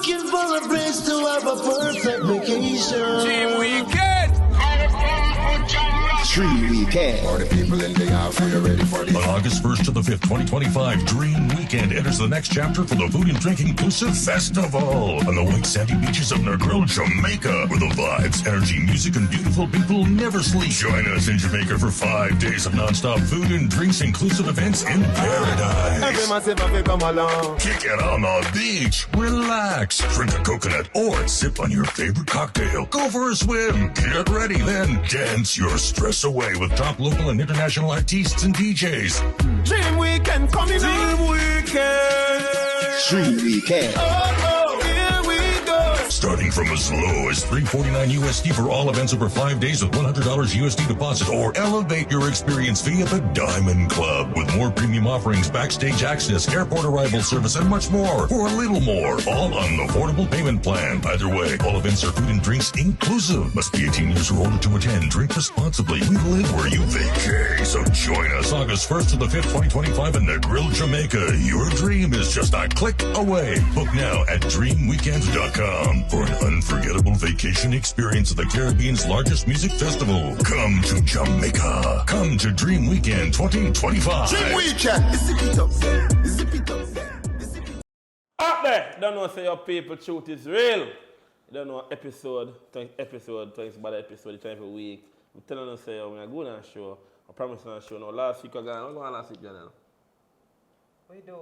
looking for a place to have a perfect vacation. Dream Weekend. Dream Weekend. For the people in the house, are you ready for this? On August 1st to the 5th, 2025, Dream Weekend enters the next chapter for the Food and Drink Inclusive Festival on the white sandy beaches of Negril, Jamaica, where the vibes, energy, music, and beautiful people never sleep. Join us in Jamaica for 5 days of non-stop food and drinks inclusive events in paradise. Every massive have come along. Kick it on the beach, relax, drink a coconut, or sip on your favorite cocktail. Go for a swim, get ready, then dance your stress away with top local and international artists and DJs. Dream Weekend coming Dream Weekend. Dream Weekend. Oh, here we go. Starting from as low as $349 USD for all events over 5 days with $100 USD deposit, or elevate your experience fee at the Diamond Club with more premium offerings, backstage access, airport arrival service, and much more for a little more, all on an affordable payment plan. Either way, all events are food and drinks inclusive. Must be 18 years or older to attend. Drink responsibly. We live where you vacay. So join us August 1st to the 5th, 2025 in Negril, Jamaica. Your dream is just a click away. Book now at dreamweekend.com for an unforgettable vacation experience at the Caribbean's largest music festival. Come to Jamaica. Come to Dream Weekend 2025. Dream Weekend. Zip it up, zip it up, zip it up. Up there, don't know say your people truth is real. You don't know episode, thanks about episode, it's every week. I'm telling you say when I go on a show, I promise on a show. Now last week I got on last week, Janelle. We do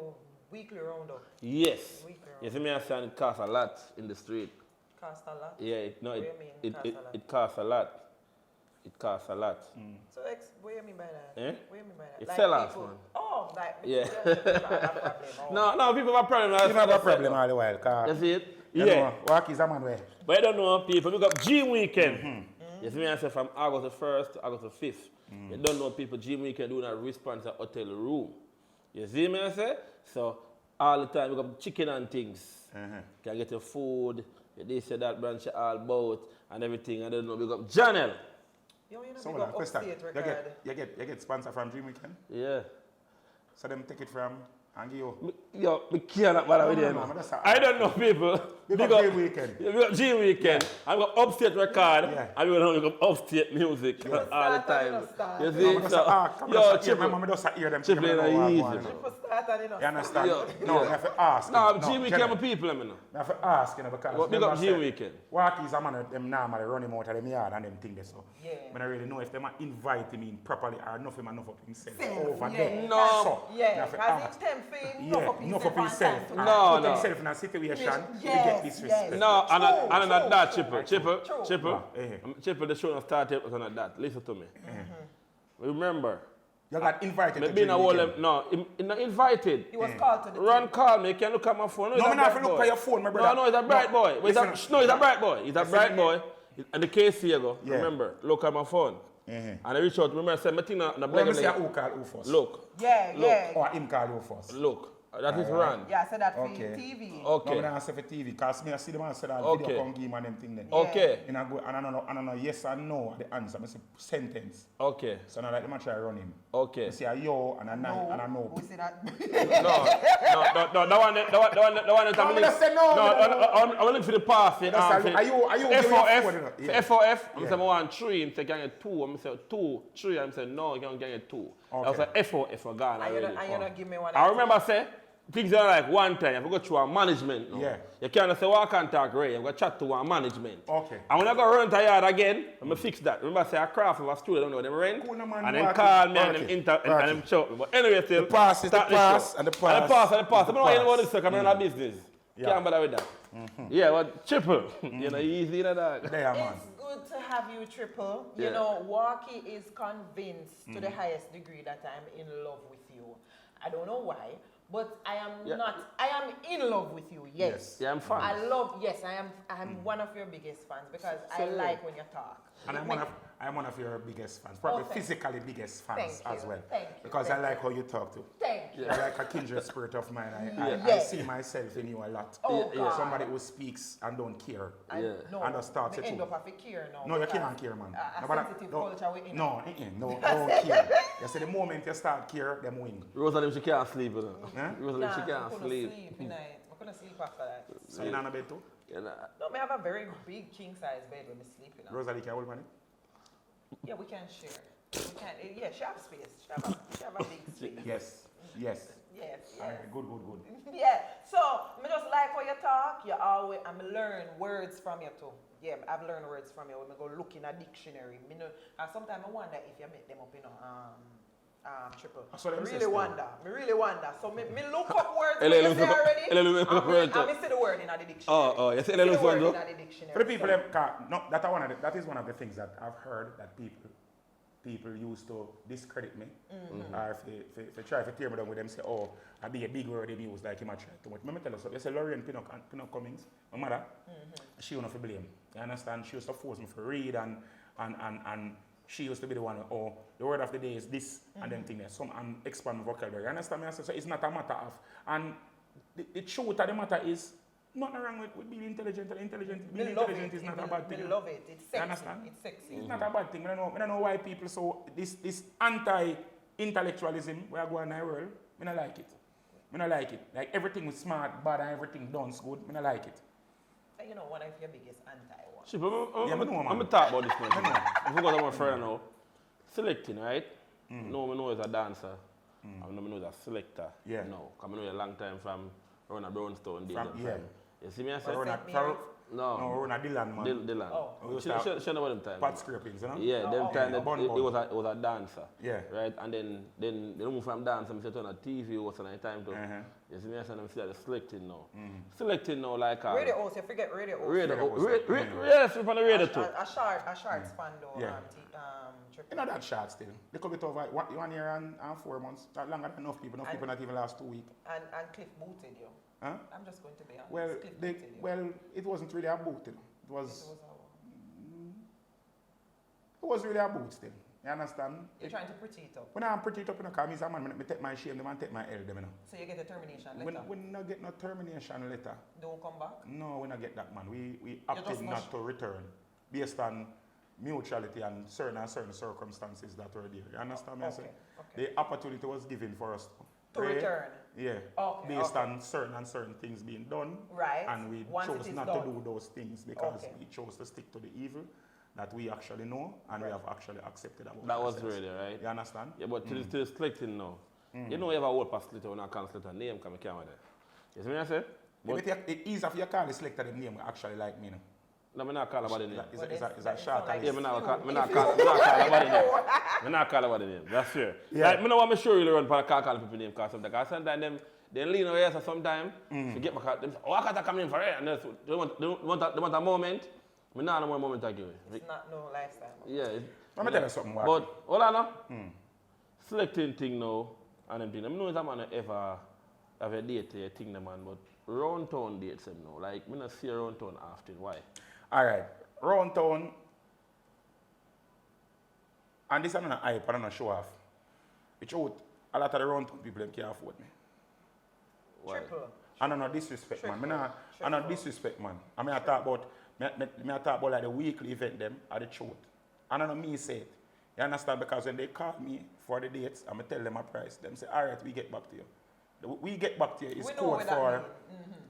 weekly roundup. Yes. Weekly You see me I say it costs a lot in the street. Cost a lot. Yeah, What do you mean, it costs a lot. It costs a lot. So what do you mean by that? Eh? What do you mean by that? It's sell-offs, people- man. Oh, like Yeah. people have a problem. Oh. No, people have a problem. You have a problem all the while, You because see it? you Yeah. know, work is a man way. But you don't know people, we got Dream Weekend. You see me I say from August the 1st to August the 5th. You don't know people Dream Weekend do not respond to hotel room. You see me I say? So all the time we got chicken and things. Can get your food, this and that branch all about and everything. I don't know, we got Janelle. You know, So we hold got on, question. upstate record. You get sponsor from Dream Weekend? Yeah. So them take it from and give you. Yo, we cannot bother with them. no, that's a- I don't know people. We got Dream Weekend. We got Dream Weekend. I got upstate record. Yeah. And we got upstate music all the time. You No, see? but So, yo, Triple. Remember, just hear them. Triple them ain't know what easy, going on. bro. People started in You understand? Yo, No, yeah. you have to ask. No, them. G Weekend my people, I mean. You have to ask, you know, because But big them up say, G Weekend. Walk is a man, them normally run him out of them yard and them thing there, so. Yeah. I don't really know if them invite him in properly or enough him enough of himself Self, over yeah. there. No. So, you Yeah, have to because ask. it's tempting. Yeah, enough of himself. and And No, put no. himself in a situation to Yes, get disrespect. yes. No, and True, not that, true, Triple. Eh. Triple, the show not started was not that. Listen to me. Remember, You got invited me to being a Dream whole, Weekend. no, he not invited. He was called to the Run team. call me, you can look at my phone. No, he's I'm a not bright look boy. at your phone, my brother. No, he's a bright boy. He's a bright boy. He's a Listen bright to boy. And the case here go, Yeah. remember, look at my phone. And I reach out, remember I said, my thing on the Let me see black. who call who first. Look, Yeah, yeah. Or him call you first. look, that is Run. Yeah, I said that for Okay. TV. No, Okay, I say for TV, because me I see the man say that Okay. video come give him and them thing then. okay, And I go, and I don't know yes or no the answer. I say sentence. okay, So now like them I try run him. okay. I say a yo and a nine and a no. Who said that? No, that one that I'm gonna say no. I want for the pass. Are you giving your phone, you know? Yeah. FOF, I'm Yeah. saying I want 3, I'm saying I get 2, I'm saying 2, 3, I'm saying no, you can't get 2. I was Okay. like FOF for Ghana And you already. don't give me one. I remember say, things are like one time, if you go through a management now, Yeah. you can't say, well, I can't talk right, I'm going to chat to one management. Okay. And when I go run to yard again, I'm going to fix that. Remember, say, I craft of a student, I don't know them rent, Cool, no man, and then work call it, me and work them it, and work them it. show me. But anyway, still, The pass is start the pass, show. and the And the pass. pass, I don't know about this, pass. because I'm in a business. Yeah. Can't bother with that. Yeah, but Triple, you know, easy, you know, that. There, man. It's good to have you, Triple. Yeah. You know, Walkie is convinced to the highest degree that I'm in love with you. I don't know why, but I am Yeah. not. I am in love with you. Yes. Yeah, I'm fine. I love. Yes, I am. I'm one of your biggest fans because I So, like when you talk. And I'm one of your biggest fans, probably thank physically biggest fans Thank as you, well. thank you, Because thank I like how you talk to. Thank you. You're like a kindred spirit of mine. I Yeah. see myself in you a lot. Oh, Yeah, God. Somebody who speaks and don't care. Yeah. No, And just start we to end chew. up having care now. No, you because can't care, man. A No, but sensitive no, culture we in. no, don't care. You say the moment you start care, them win. Rosalie, she can't sleep, you know. Huh? Rosalie, she can't sleep. Tonight. I couldn't sleep after that. So you on a bed too? You know, No, me have a very big king size bed when I sleep, you know. Rosalie, can you hold on it? Yeah, we can share. We can, yeah, she have space. She have a big space. Yes. Yes. Yes, All yes. right, good. Yeah, so me just like how you talk. You always, I'm learn words from you too. Yeah, I've learned words from you when I go look in a dictionary. Me know, and sometimes I wonder if you make them up, you know, triple. So I them really system. wonder. Me really wonder. So me look up words Ele when you look say up- already. ele look up words. And me see the word in the dictionary. Oh, yes, See ele look the word up in words. the dictionary. For the people, so. that is one of the things that I've heard that people used to discredit me, or if they try to tear me down with them, say, oh, I be a big word they use like him I try too much. Let me tell you something. You say Lorraine Pinnock Cummings, my mother, she used to blame. You understand? She used to force me to read and she used to be the one, oh, the word of the day is this and then thing there. Some and expand my vocabulary. You understand me? So it's not a matter of, and the truth of the matter is, nothing wrong with being intelligent. Being intelligent is not a bad thing. I love it. It's sexy. You understand? It's sexy. It's not a bad thing. I don't know why people so this anti-intellectualism we are going in the world. I don't like it. I don't like it. Like everything is smart, bad, and everything done good. I don't like it. And you know, one of your biggest anti-one. Shit, Yeah, I know, man. I'm going to talk about this one. I forgot about further now. Selecting, right? No, I know as a dancer. I know as a selector. Yeah. No, because I know you a long time from around a Brownstone days. From- yeah. You see me? I say? No, No. we're not Dylan, man. Dylan. Oh. We used She to have know about them time. Pat scrapings, you know? Yeah, them okay. time A that bun it bun. was a dancer. Yeah. Right? And then they move from dance and sit on a TV or something time to. Uh-huh. You see me? I say them see that selecting now. Selecting now like a Radio host, you forget radio host. yes, we're on the radio too. A short span though. Yeah. Triple. You know that short still. They could be over 1 year and 4 months. That longer than enough people. Enough people not even last 2 weeks. And Cliff booted you. Huh? I'm just going to be honest. Well, Cliff booted you. well, it wasn't really a boot. It was really a boot still. You understand? You're trying to pretty it up. When I'm pretty it up in a car, I'm a man, I take my shame, them and take my L, them, you know. So you get a termination letter. We not get no termination letter. Don't come back. No, we not get that, man. We opted just not to return based on mutuality and certain circumstances that were there. You understand me? I say? Okay. The opportunity was given for us To return. Yeah. Okay, Based okay. on certain things being done. Right. And we Once it chose is not done. to do those things because Okay. we chose to stick to the evil that we actually know and we have actually accepted about That was ourselves. really right. You understand? Yeah, but till selecting now. You know you have a whole pass letter when I can't select a name come camera there. You see me I say? But it is if you call the selector the name actually like me. No? No, I'm not call about the name. Is a short like- Yeah, list. I'm not call about the name. I'm not call about the name. That's fair. Yeah. Like, I know I'm sure you'll run for call people name because sometimes they lean away so sometimes to get my call. Them say, oh, I can't come in for it. And they want a moment. I not more moment I give you. It's not no lifestyle. Yeah. Let me tell you something, Mark. But hold on now. Selecting thing now and them thing. I know if I'm gonna ever have a date a thing man, but round town dates them now. Like I not see round town often. Why? All right, round town, and this is not a hype, I don't know, show off. The truth, a lot of the round town people them can't afford me. Why? Triple. I don't know disrespect, man. Triple. I know disrespect, man. I mean, I talk about like the weekly event them are the truth. I don't know me say it. You understand? Because when they call me for the dates, I'm gonna tell them a price. Them say, all right, we get back to you. We get back to you is We know code what that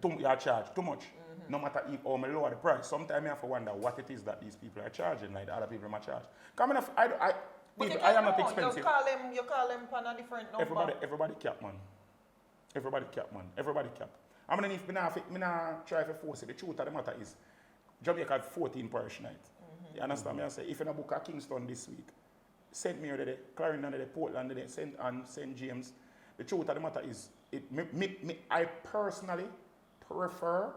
for your charge too much. No matter if or me lower the price. Sometimes I have to wonder what it is that these people are charging, like the other people are charging. Coming off, But you I am can't not know. expensive. You call them on a different number. Everybody cap, man. Everybody cap. I mean, if me not try to force it, the truth of the matter is, Jamaica had 14 parish nights. You understand me? I say, if you book a Kingston this week, St. Mary today, Clarendon today, Portland today, St. James. The truth of the matter is, I personally prefer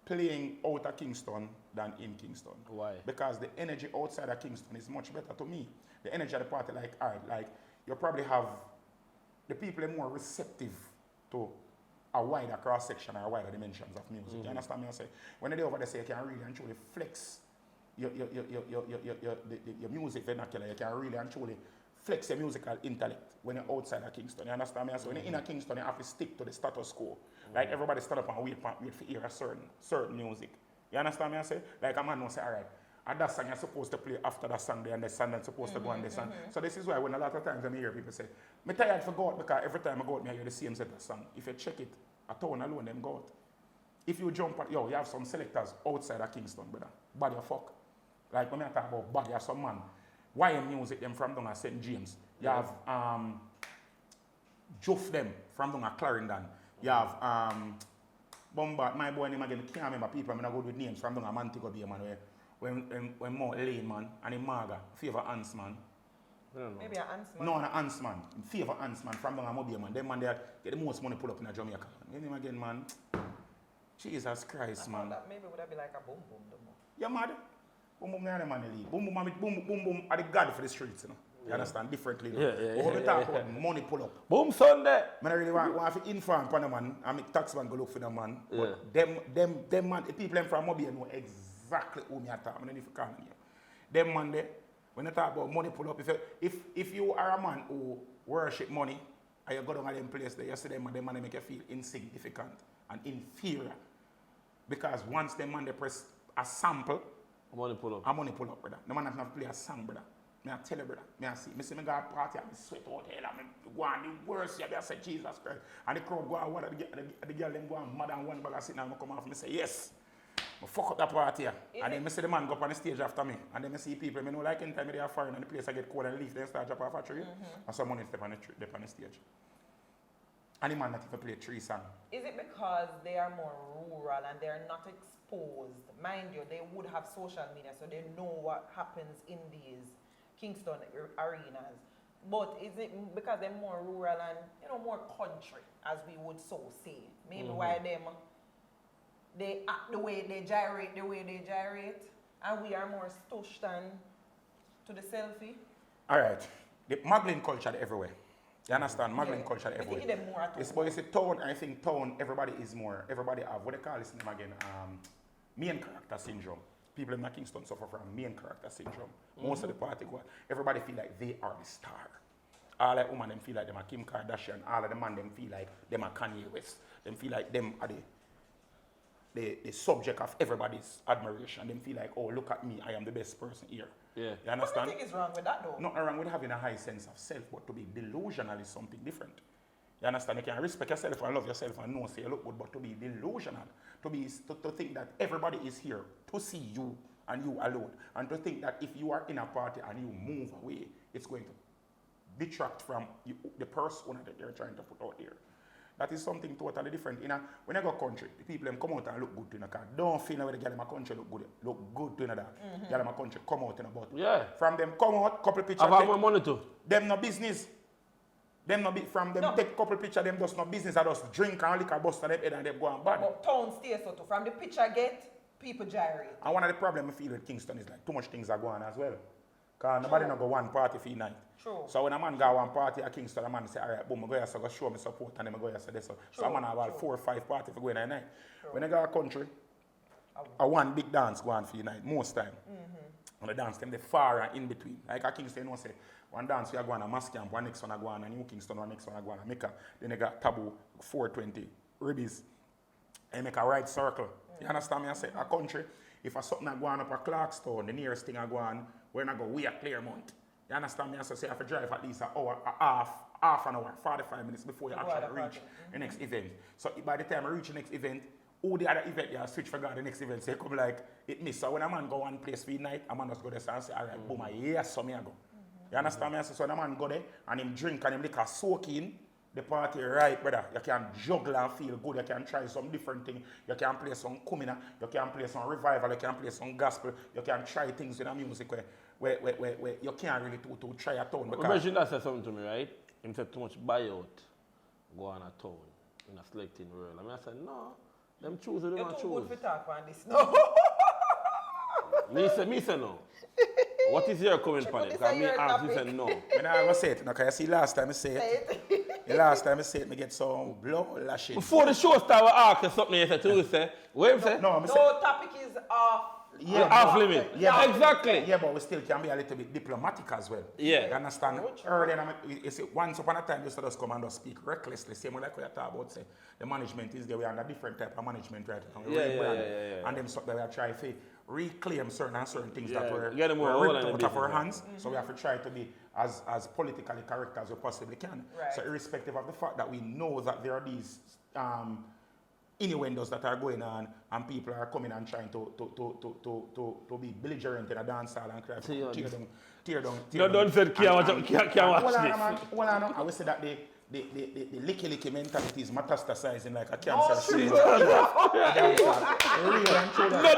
playing out of Kingston than in Kingston. Why? Because the energy outside of Kingston is much better to me. The energy of the party, like you probably have the people are more receptive to a wider cross section or wider dimensions of music. You understand me? I say when they over there say you can really and truly flex your music vernacular, you can really and truly flex your musical intellect when you're outside of Kingston. You understand me? So when you're in a Kingston, you have to stick to the status quo. Like everybody stand up and wait for hear a certain music. You understand me? I say like a man will say, all right, and that song you're supposed to play after that song there, and the song that's supposed to go on this song. So this is why when a lot of times when I hear people say, I'm tired for God because every time I go out, I hear the same set of song. If you check it, a tone alone them go out. if you jump on, you have some selectors outside of Kingston, brother. Body of fuck. Like when I talk about body of some man, YM music them from down at St. James. You have Juff them from down at Clarendon. You have Bombard, my boy name again, can't remember people, I'm not good with names from down at Montego Bay, man. When more Elaine, man, and in Marga, favor Ants, man. Maybe an Ants, man. No, an Ants, man. Favor Ants, man, from down at Mobile, man. Them man, they get the most money pull up in Jamaica, man. You know again, man. Jesus Christ, man. That maybe would that be like a boom boom, though. Yeah, mad. Boom boom, they're the man in the league. Boom boom, are the god for the streets, you know. You understand? Differently. But when we talk about money pull up. Boom Sunday. Man, I really want to inform upon the man and make tax man go look for the man. But them man, the people from Mobile know exactly who me are talking. I don't know if you can't hear. Them man there, when they talk about money pull up, if you are a man who worship money and you go down to them place there, you see them man make you feel insignificant and inferior. Because once them man they press a sample, Money pull up. money pull up, brother. The man have to play a song, brother. Me I tell you, brother. Me I see. Me see me go a party and me sweat out hell and me go on the worst. I say Jesus Christ. And the crowd go on one the girl them go on mad and one bag of sit down and come off. Me say yes. Me fuck up the party. And then me see the man go up on the stage after me. And then me see people. Me know like in time they are foreign and the place I get cold and leave. Then start drop off a tree. And some money step on the stage. And the man not even play 3 songs. Is it because they are more rural and they are not exposed? Mind you, they would have social media, so they know what happens in these Kingston arenas. But is it because they're more rural and more country, as we would so say? Maybe why they act the way they gyrate, and we are more stushed than to the selfie? All right. The muggling culture everywhere. You understand? Muggling culture everywhere. It's town, I think town, everybody have, what they call this name again? Main character syndrome. People in Kingston suffer from main character syndrome. Most of the party go, everybody feel like they are the star. All the women them feel like them are Kim Kardashian. All of the man them feel like them are Kanye West. Them feel like them are the subject of everybody's admiration. Them feel like, oh, look at me, I am the best person here. Yeah. You understand? What do you think is wrong with that though? Nothing wrong with having a high sense of self, but to be delusional is something different. You understand? You can respect yourself and love yourself and know say you look good, but to be delusional, to think that everybody is here to see you and you alone, and to think that if you are in a party and you move away, it's going to detract from you, the persona that you're trying to put out there. That is something totally different. When I go country, the people them come out and look good to car. Don't feel like the girl in my country look good to that. Girl in my country come out in a bottle. Yeah. From them come out, couple pictures. I've more money too. Them no business. Them no from them take couple picture, them just no business. I just drink and liquor bust them head and them go and bad. But town stays so too. From the picture get, people gyrate. And one of the problems I feel with Kingston is like too much things are going on as well. Because nobody no go one party for night. True. So when a man go one party at Kingston, a man say, all right, boom, I go here, so go show me support, and then I go here, so this. So a man have about 4 or 5 parties for going at night. When I go to country, a one big dance go on for the night, most time. And the dance them, the far and in between. Like at Kingston, you know, say, one dance we are going to Mass Camp, one next one I go on, and New Kingston, one next one I go on, and make a, then they got Taboo, 420, Ribbies, and make a right circle. You understand me? I say, a country, if a something I go on up at Clarkstown, the nearest thing I go on, we're not go way at Claremont. You understand me? I say I have to drive at least an hour, half an hour, 45 minutes before you actually reach the next event. So by the time I reach the next event, all the other event, you switch for God the next event. So you come like, it miss. So when a man go one place for the night, a man just go there and say, all right, boom, yes, so me I go. You understand me? I say, so the man go there and him drink and him liquor soak in the party right, brother. You can juggle and feel good. You can try some different things. You can play some kumina. You can play some revival. You can play some gospel. You can try things with the music where you can't really to try a tone. Imagine that said something to me, right? Him said too much buyout, go on a tone in a selecting world. I mean, I said, no, them choose who they want to choose. You're too good for talk on this, no. me say no. What is your comment on it? Because me ask, you said no. When I ever say it, because I see last time I say it, the last time I say it, I get some blood lashing. Before the show started, I asked you something, you said, too, say, what you say? No, topic is off. Yeah, off limit. Yeah, exactly. Yeah, but we still can be a little bit diplomatic as well. Yeah. You understand? Earlier, once upon a time, you used to just come and just speak recklessly. Same like we are talking about, say, the management is there. We are on a different type of management right now. Yeah. And them stuff that we are trying to reclaim certain things that were ripped out of our hands. So we have to try to be as politically correct as we possibly can. Right. So irrespective of the fact that we know that there are these innuendos that are going on, and people are coming and trying to be belligerent in a dance hall and cry, tear down. No, don't say can't watch this. Hold on, I will say that the licky mentality is metastasizing like a cancer seed. No,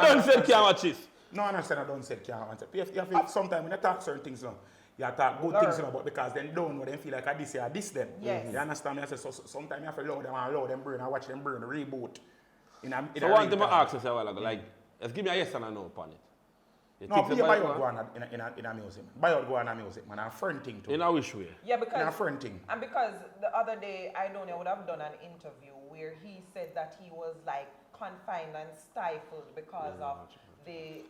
don't say can't watch this. No, I understand. I don't say can't watch it. You have to, sometimes when you talk certain things, you talk good things, but because they don't know, they feel like I diss them. Yes. You understand me? I say, so sometimes you have to allow them burn and watch them burn, reboot. So one thing I asked you a while ago, like, just give me a yes and a no upon it. No, buy out go on in a music. Buy out go on a music, man. I'm fronting to. In a which way? Yeah, because in a fronting. And because the other day Aidonia would have done an interview where he said that he was like confined and stifled because of the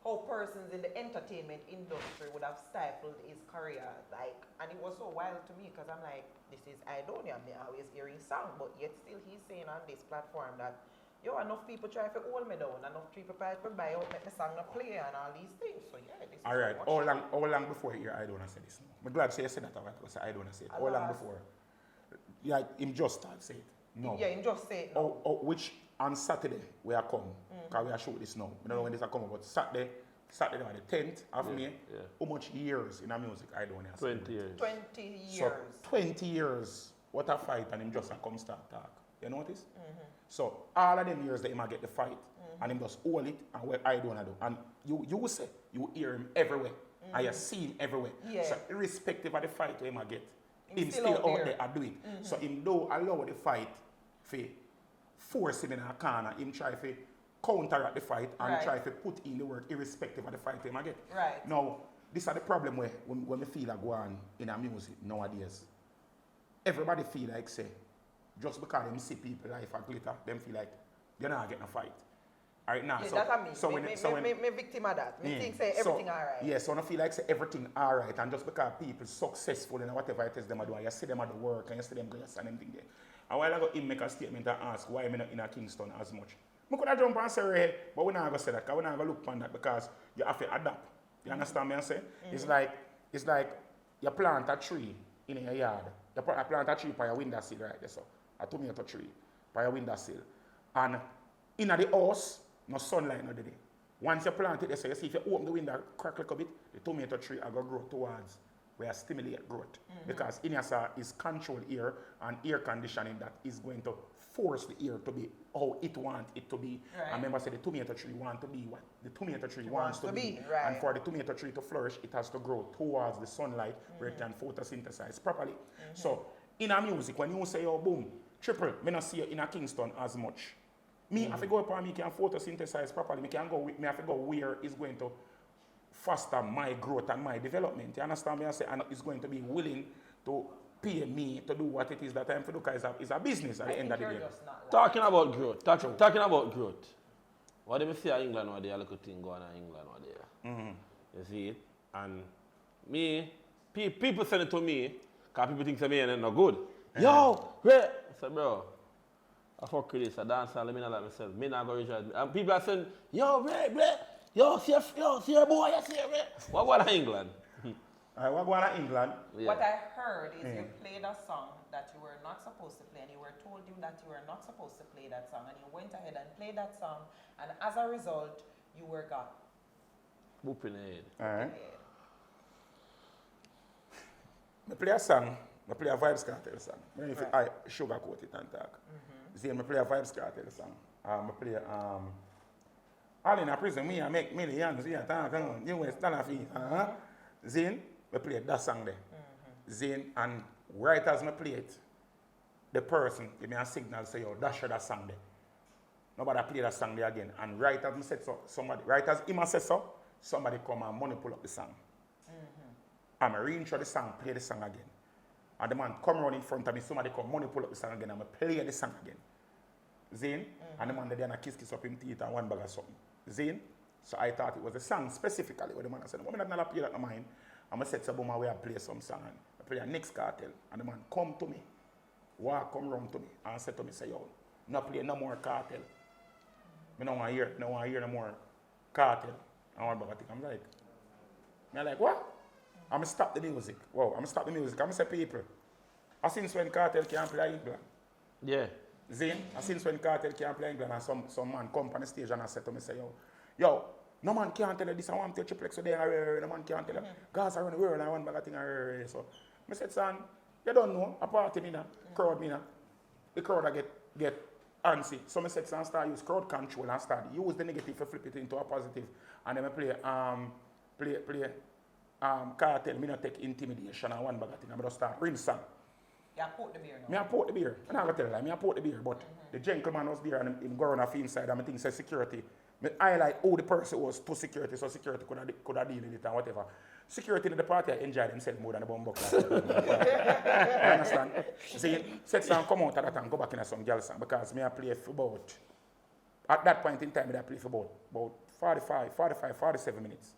how persons in the entertainment industry would have stifled his career. Like, and it was so wild to me because I'm like, this is Aidonia. Me always hearing song, but yet still he's saying on this platform that. Yo, enough people try to hold me down, enough people try to buy out, make my song not play and all these things. So yeah, this is alright, how long before you hear Aidonia say this? I'm glad you said that because Aidonia said it. How long before? Yeah, him just start say it. No. Yeah, him just say it. No. Which on Saturday we are come, because we are shoot this now. I don't know when this are coming, but Saturday the 10th of May, how much years in a music Aidonia? 20 years. 20 years. So 20 years, what a fight, and him just a come start talk. You notice? So all of them years that he might get the fight, and him just hold it, and what I don't do. And you will say, you hear him everywhere, and you see him everywhere. Yeah. So irrespective of the fight he might get, him still out there and do it. So him don't allow the fight to force him in a corner, him try to counteract the fight and try to put in the work irrespective of the fight he might get. Right. Now, this is the problem where when we feel like go on in a music nowadays. Everybody feel like say, just because them see people life a glitter, them feel like they're not getting a fight. Alright now, yeah, that's me victim of that. Me think say everything alright. Yeah, so I feel like say everything alright, and just because people successful in whatever it is them do, and you see them at the work and you see them go and them thing there. A while ago, him make a statement and ask why I'm not in a Kingston as much. I could have jump and say, hey, but we're not going to say that, because we're not going to look upon that, because you have to adapt. You understand me I say? It's like you plant a tree in your yard. You plant a tree by your windowsill right there, so. A tomato tree by a windowsill. And in the house, no sunlight no day. Once you plant it, so you see if you open the window, crack a bit, the tomato tree will grow towards where you stimulate growth. Because in your is controlled air and air conditioning that is going to force the air to be how it wants it to be. Right. And remember, say the tomato tree wants to be what the tomato tree wants to be. Right. And for the tomato tree to flourish, it has to grow towards the sunlight where it can photosynthesize properly. So in a music, when you say, oh, boom, Triple, me not see you in a Kingston as much. Me, if I go up and me can photosynthesize properly, me have to go where it's going to foster my growth and my development. You understand me? I say, and it's going to be willing to pay me to do what it is that I'm for because it's a business at the end of the day. Talking about growth, talking about growth. What do you see in England or there, a little thing going on in England or there? You see it? And me, people send it to me, because people think me ain't no good. Yo, great. I said, bro, I fuck with this. I dance and let me not like myself. Me not go reach out. And people are saying, yo, great. Yo, see a boy, you see it, what about England? What about England? Yeah. What I heard is you played a song that you were not supposed to play, and you were told you that you were not supposed to play that song, and you went ahead and played that song, and as a result, you were got. Whooping head. Alright. I play a song. I play a Vibes Cartel song. I sugarcoat it and talk. See, I play a Vibes Cartel song. I play all in a prison, me I make millions, US dollar fee. Zin, I play that song there. Zin, and right as I play it, the person give me a signal say, yo, dash that song there. Nobody play that song there again. And right as I said so, right as him said so, somebody come and money pull up the song. I'm reintro the song, play the song again. And the man come around in front of me, somebody come, money pull up the song again, and I play the song again. Zane, and the man there and kiss up him teeth and one bag of something. Zane, so I thought it was a song specifically where the man said, I'm not play that in mine. I'm going to set some where I play some song and I play a next cartel. And the man come to me, come round to me and said to me, say, yo, not play no more cartel. I don't want to hear no more cartel. And one bag of thing. I'm like, what? I'm going to stop the music. Wow, I'm going to stop the music. I'm going to say, people, since when cartel can't play England? Yeah. Zane, since when Cartel can't play England and some man come on the stage and I said to me, say, yo, no man can't tell you this, I want to Trippple X, so they are, no man can't tell you. Guys around the world, I want bag thing, so I said, son, you don't know, a party me now, crowd me now. The crowd I get antsy. So I said, son, start use crowd control and start use the negative to flip it into a positive. And then I play Cartel, me not take intimidation and one bag thing, I just start rinse song. Yeah, put the beer now. Me I put the beer. I'm not going to tell you, me I put the beer, but the gentleman was there and him go around off inside and I think said security. Me highlight who the person was to security, so security could have deal with it and whatever. Security in the party I enjoy themselves more than the bum buckler. You understand? See, set song come out of that and go back in some girl song because me I play for about, at that point in time I play for about 47 minutes.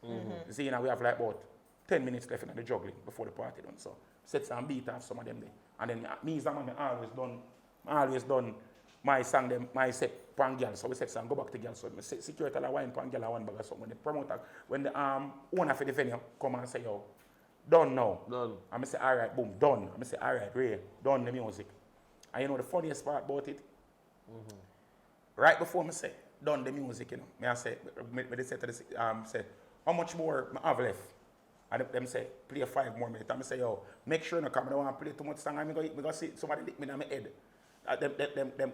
See, now we have like about 10 minutes left in the juggling before the party done. So set some beat off some of them there. And then me as a man, I always done my song, my set pan girl. So we set some go back to girl. So I say security la wine pan girl one bag or something. When the promoter, when the owner for the venue come and say, yo, done now. Done. And I say, all right, boom, done. And I say, all right, Ray, done the music. And you know the funniest part about it? Right before I say, done the music, you know, me I say, they say to the say, how much more I have left? And them say, play 5 more minutes. And I say, yo, make sure no come, I don't want to play too much song. I'm going to see somebody lick me in my head.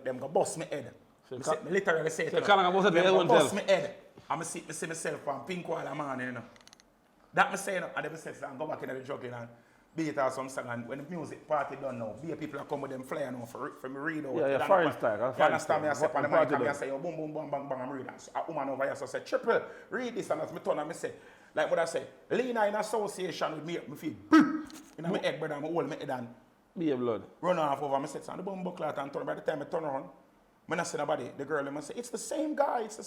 Them go bust my head. So I literally say it. Them bust my head. And I see myself on pink wall a man, you know. That I say, and then I say, I go back in the juggling and beat out some song. And when the music party done now, be people are come with them flyer now for me read out. Yeah, foreign style. You understand me? I say, on the mic, and I say, yo, boom, boom, bang, bang, bang, I'm reading. So a woman over here so say, Triple, read this. And as I turn and I say, like what I say, Lena in association with me feel in my head, brother, I'm hold my head and be a blood. Run off over my set and the bum buckler and turn. By the time I turn around, when I see nobody, the girl I say, it's the same guy. I say,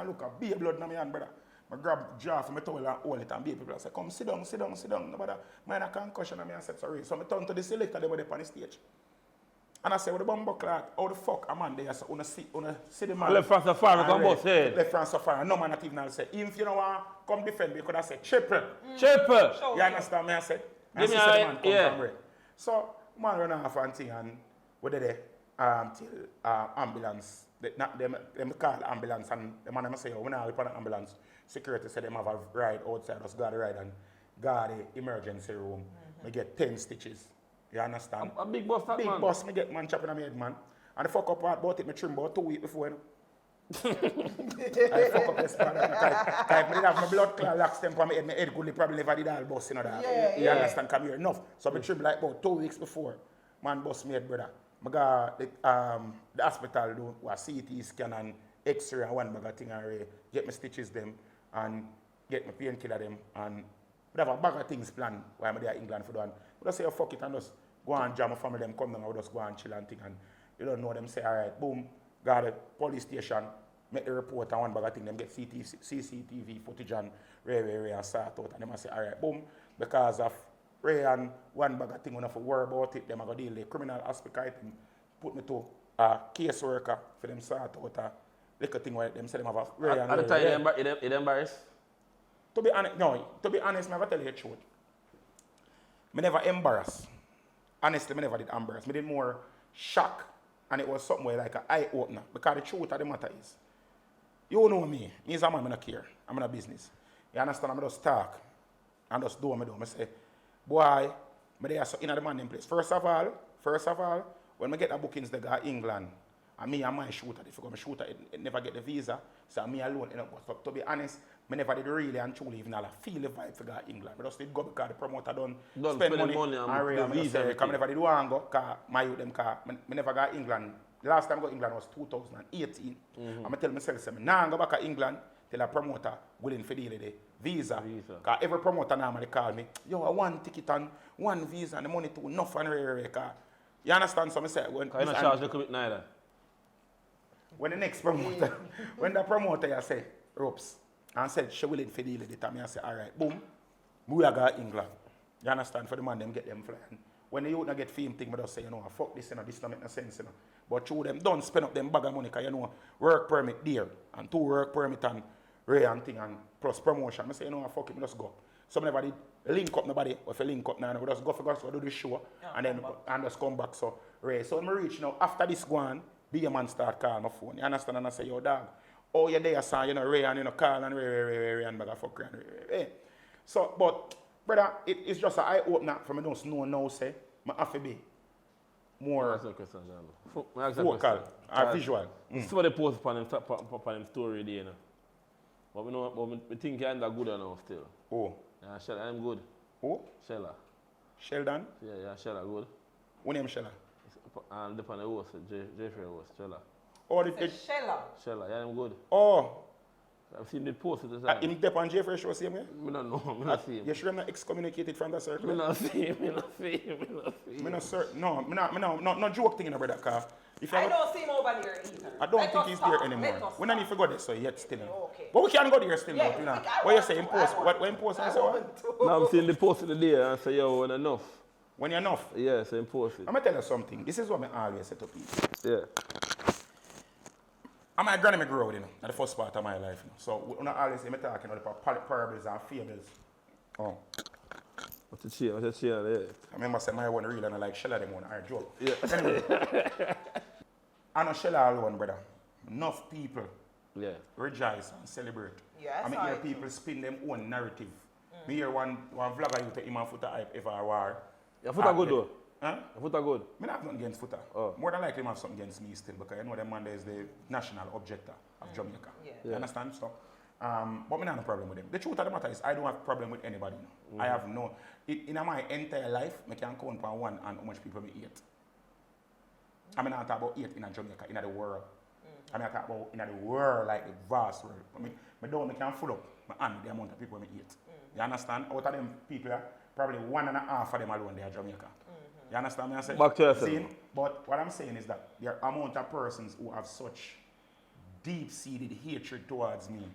look, be a blood in my hand, brother. I grab jar from my towel and hold it and be people. I say, come sit down. Nobody, mine a concussion and I said, sorry. So I turn to the selector, they were there on the stage. And I say, with the bum buckler, how the fuck a man there? So I see the man. Left France of fire, come both head. Left France of fire. No man not even say, if you don't want to come defend me, you could have said, Triple. Triple. You understand me? I said, give me man come yeah. from red. So, man run off and thing and we're there till ambulance. Them call ambulance and the man I say, when I whip on the ambulance, security said them have a ride outside, just guard the ride and guard the emergency room. We get 10 stitches. You understand? A big boss that big man. Big boss, me get man chopping on my head, man. And the fuck up part about it, me trim about 2 weeks before, you know. I fuck up this part. I did have my blood clot lock stem on my head goodly probably never did all bust, you know that. You understand? Come here enough. So I trim like about 2 weeks before. Man bust me head, brother. I got the hospital do a CT scan and X-ray and one bag of thing and get my stitches them and get my painkiller them and we have a bag of things planned while I'm there in England for done. We just say, oh, fuck it and just go and jam my family, them come down and we just go and chill and thing and you don't know them say, all right, boom, got a police station, make the report and one bag of thing, them get CCTV footage and Ray and sort out and them say, all right, boom, because of Ray and one bag of thing, we don't have to worry about it, them are going to deal with the criminal aspect item, put me to a caseworker for them sort out a little thing where them say them have a Ray and at the time, it embarrassed? To be honest, I'm going to tell you the truth. I never embarrassed. Honestly, I never did embarrass. I did more shock, and it was something like an eye-opener. Because the truth of the matter is, you know me. Me as a man, I don't care. I'm in a business. You understand? I'm just talk and just do what I do. I say, boy, I'm there so in the man in place. First of all, when I get the bookings, they go to England, and me and my shooter, if I go to shooter, it never get the visa. So me alone, you know, but to be honest, I never did really and truly even feel the vibe for go to England. I just did go because the promoter don't spend money on the visa. I never did want to go because my youth them car. I never got to England. The last time I got to England was 2018. I'm tell myself, I'm not go back to England till a promoter willing to deal with the visa. Because every promoter normally call me, yo, I want ticket and one visa and the money too enough and you understand? So I say, when you not charge the commit neither. When the next promoter, when the promoter say, ropes, and said she willing to deal with it, and I say, all right, boom, we are going to England. You understand? For the man, them get them flying. When the youth not get fame thing, I just say, you know, fuck this, you know, this don't make no sense, you know. But through them, don't spend up them bag of money, because you know, work permit there, and 2 work permit and Ray and thing, and plus promotion. I say, you know, fuck it, just go. Some never did link up nobody. Or if you link up now, we just go for do the show and then and just come back. So, Ray. So when I reach now, after this go on, be a man start calling my phone. You understand? And I say, yo, dog, oh, you're there, son, you know, Ray, and you know, call and Ray, and bag of fuck, and Ray. So, but, brother, it's just an eye-opener for me don't know now, say, I have to be more vocal or visual. Somebody post upon him story there, you know. But we know, but we think you're good enough still. Oh. Yeah, Shella, I'm good. Oh? Shella. Sheldon? Yeah, Shella, good. What name Shella? And the panel host, Jeffrey host, Shella. Oh, Shella. Shella, yeah, I'm good. Oh. I've seen the post at the time. Him dep on Jeffrey show same way? I don't know, I not see him. You sure I'm not excommunicated from that circle? I not see him, I not see him. No joke thing in brother, cause if I don't see him over there either. I don't think he's there anymore. We don't need to go there, so yet still. Okay. But we can go there still, Yeah, you know. I What you want say, to, impose? I want What to. impose? I I say what? want to. Now I'm seeing the post of the day and I say, yo, when enough. When you're enough. Yeah, so impose it. I'm gonna tell you something. This is what I always say to people. Yeah. I'm my granny grew up, you know, at the first part of my life. You know. So when I always say me talking about parables and fables. Oh. What's the cheer? What's the cheer there? I remember saying my one real and I like Shella them one, I joke. Yeah. Anyway. I know Shella alone, brother. Enough people rejoice and celebrate. Yes, I mean, hear people spin them own narrative. Me hear one vlogger you take him and Footer hype if I war. Your foot are good though. Huh? Your foot are good. I have nothing against Footer. Oh. More than likely I have something against me still because you know them man is the national objector of Jamaica. Yeah. You understand? So, but I don't have no problem with them. The truth of the matter is I don't have problem with anybody. No. I have no, in my entire life, I can count on one and how much people me hate. I mean, I talk about hate in Jamaica, in the world. I mean, I talk about in the world, like the vast world. I mean, I can full up my hand with the amount of people I hate. You understand? Out of them people, probably 1.5 of them alone, they are Jamaica. You understand me? I say? Back to yourself. See? But what I'm saying is that there are amount of persons who have such deep-seated hatred towards me,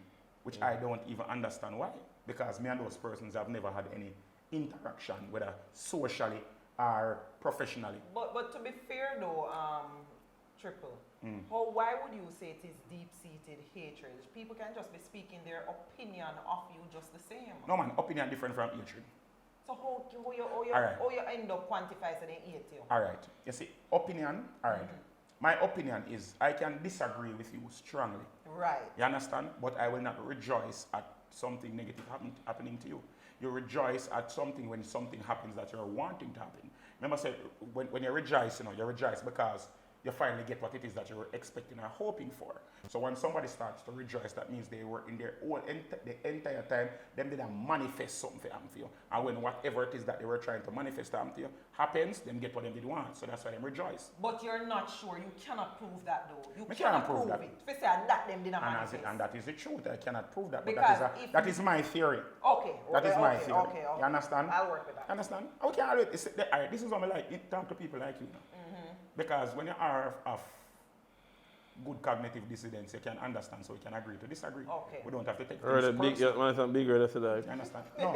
which I don't even understand why. Because me and those persons have never had any interaction, whether socially or professionally. But to be fair though, Triple, why would you say it is deep-seated hatred? People can just be speaking their opinion of you just the same. No man, opinion different from hatred. So how you end up quantifying they hate you? Alright, you see, opinion, alright. My opinion is I can disagree with you strongly. Right. You understand? But I will not rejoice at something negative happening to you. You rejoice at something when something happens that you're wanting to happen. Remember, I said, when you rejoice, you rejoice because you finally get what it is that you were expecting or hoping for. So when somebody starts to rejoice, that means they were in their whole the entire time, them did manifest something for you. And when whatever it is that they were trying to manifest to you happens, them get what they did want. So that's why they rejoice. But you're not sure. You cannot prove that though. You cannot prove that. it. If you say that them did not manifest. And that is the truth. I cannot prove that. Because but that is my theory. Okay. That is my theory. Okay. You understand? I'll work with that. Understand? Okay, all right. This is what I like. Talk to people like you. Because when you are of good cognitive dissidence, you can understand, so we can agree to disagree. Okay. We don't have to take things personal. You understand? No.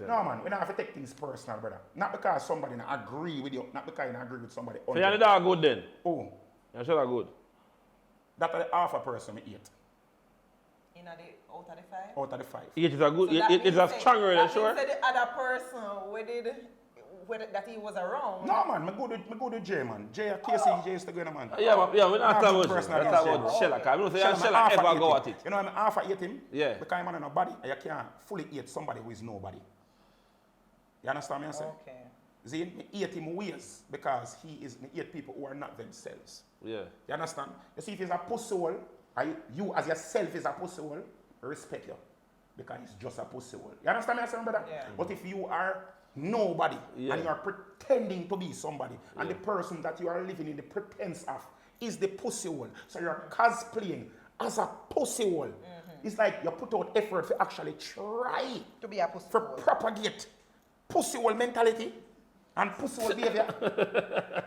No, man. We don't have to take things personal, brother. Not because somebody not agree with you, not because you agree with somebody. So you're not good then? Oh. You're sure good? That is half a person we eat. Out of the 5? Out of the 5. It is a good, So it is a stronger than sure? That means that the other person that he was around. No, man. I go to Jay, man. Jay, Casey used to go in, man. Yeah, we're not talking about personal Shella. We're talking about Shella. Because we don't say Shella ever go at it. You know, I'm half a eat him. Yeah. Because I'm not nobody. And you can't fully eat somebody who is nobody. You understand me? I say? Okay. See, me eat him ways because me eat people who are not themselves. Yeah. You understand? You see, if he's a pussy hole, you as yourself is a pussy hole, respect you. Because he's just a pussy hole. You understand me, I say, brother? Yeah. But if you are nobody and you are pretending to be somebody and the person that you are living in the pretense of is the pussy hole, so you're cosplaying as a pussy hole. It's like you put out effort to actually try to be a pussy to hole. propagate pussy hole mentality and pussy hole behavior.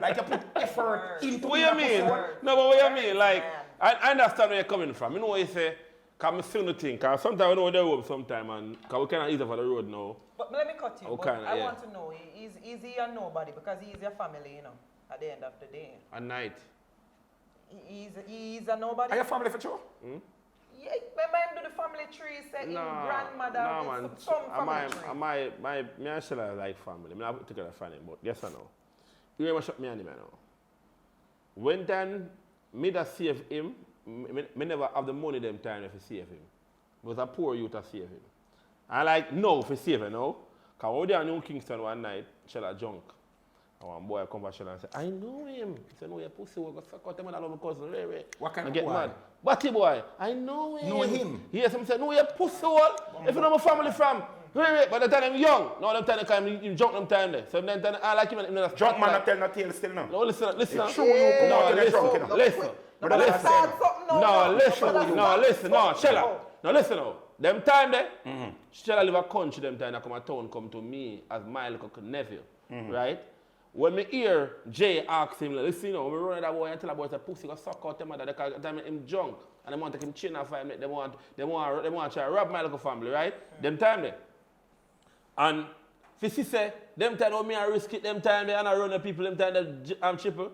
Like you put effort into What you mean? No, but what you mean? Like, Man. I understand where you're coming from. You know what you say? Because I feel nothing. Because sometimes we know the road sometimes, and because we cannot ease for the road now. But let me cut you. Okay, I want to know, is he a nobody? Because he is your family, at the end of the day. At night. He's a nobody? Are you family for sure? Yeah, remember him do the family tree, say him grandmother, no, man. some family tree. Me and Shella like family. Me not put together family, but guess what now? You remember shot me and him now. When time me that save him, me never have the money them time if save him. It was a poor youth to save him. I like no if save him now. Cause we there in New Kingston one night, Shella drunk. And one boy come back Shella and say, I know him. He said, no, your pussy will go suck out him and I love my cousin. What kind and of get boy? mad. Batty boy, I know him. Know him? Yes, him said, no, your pussy hole. If you know my family from. But the time I'm young. No, them time they come, him drunk them time there. So then I like him and him Drunk man not tell no tale still now. no, listen. It's true you come out and drunk, you know. Listen. But that's what I'm saying. No, listen. No, Shella. No, listen now. Them time there, Shella live a country them time that come a town come to me as my little nephew, right? When me hear Jay ask him, listen, you know, when we run that boy and tell that boy say pussy go suck out them mother, they can him drunk and they want to take him chin off and they want to try to rob my little family, right? Them time there. And if you say, them time when me I risk it, them time there and I run the people, them time that I'm triple.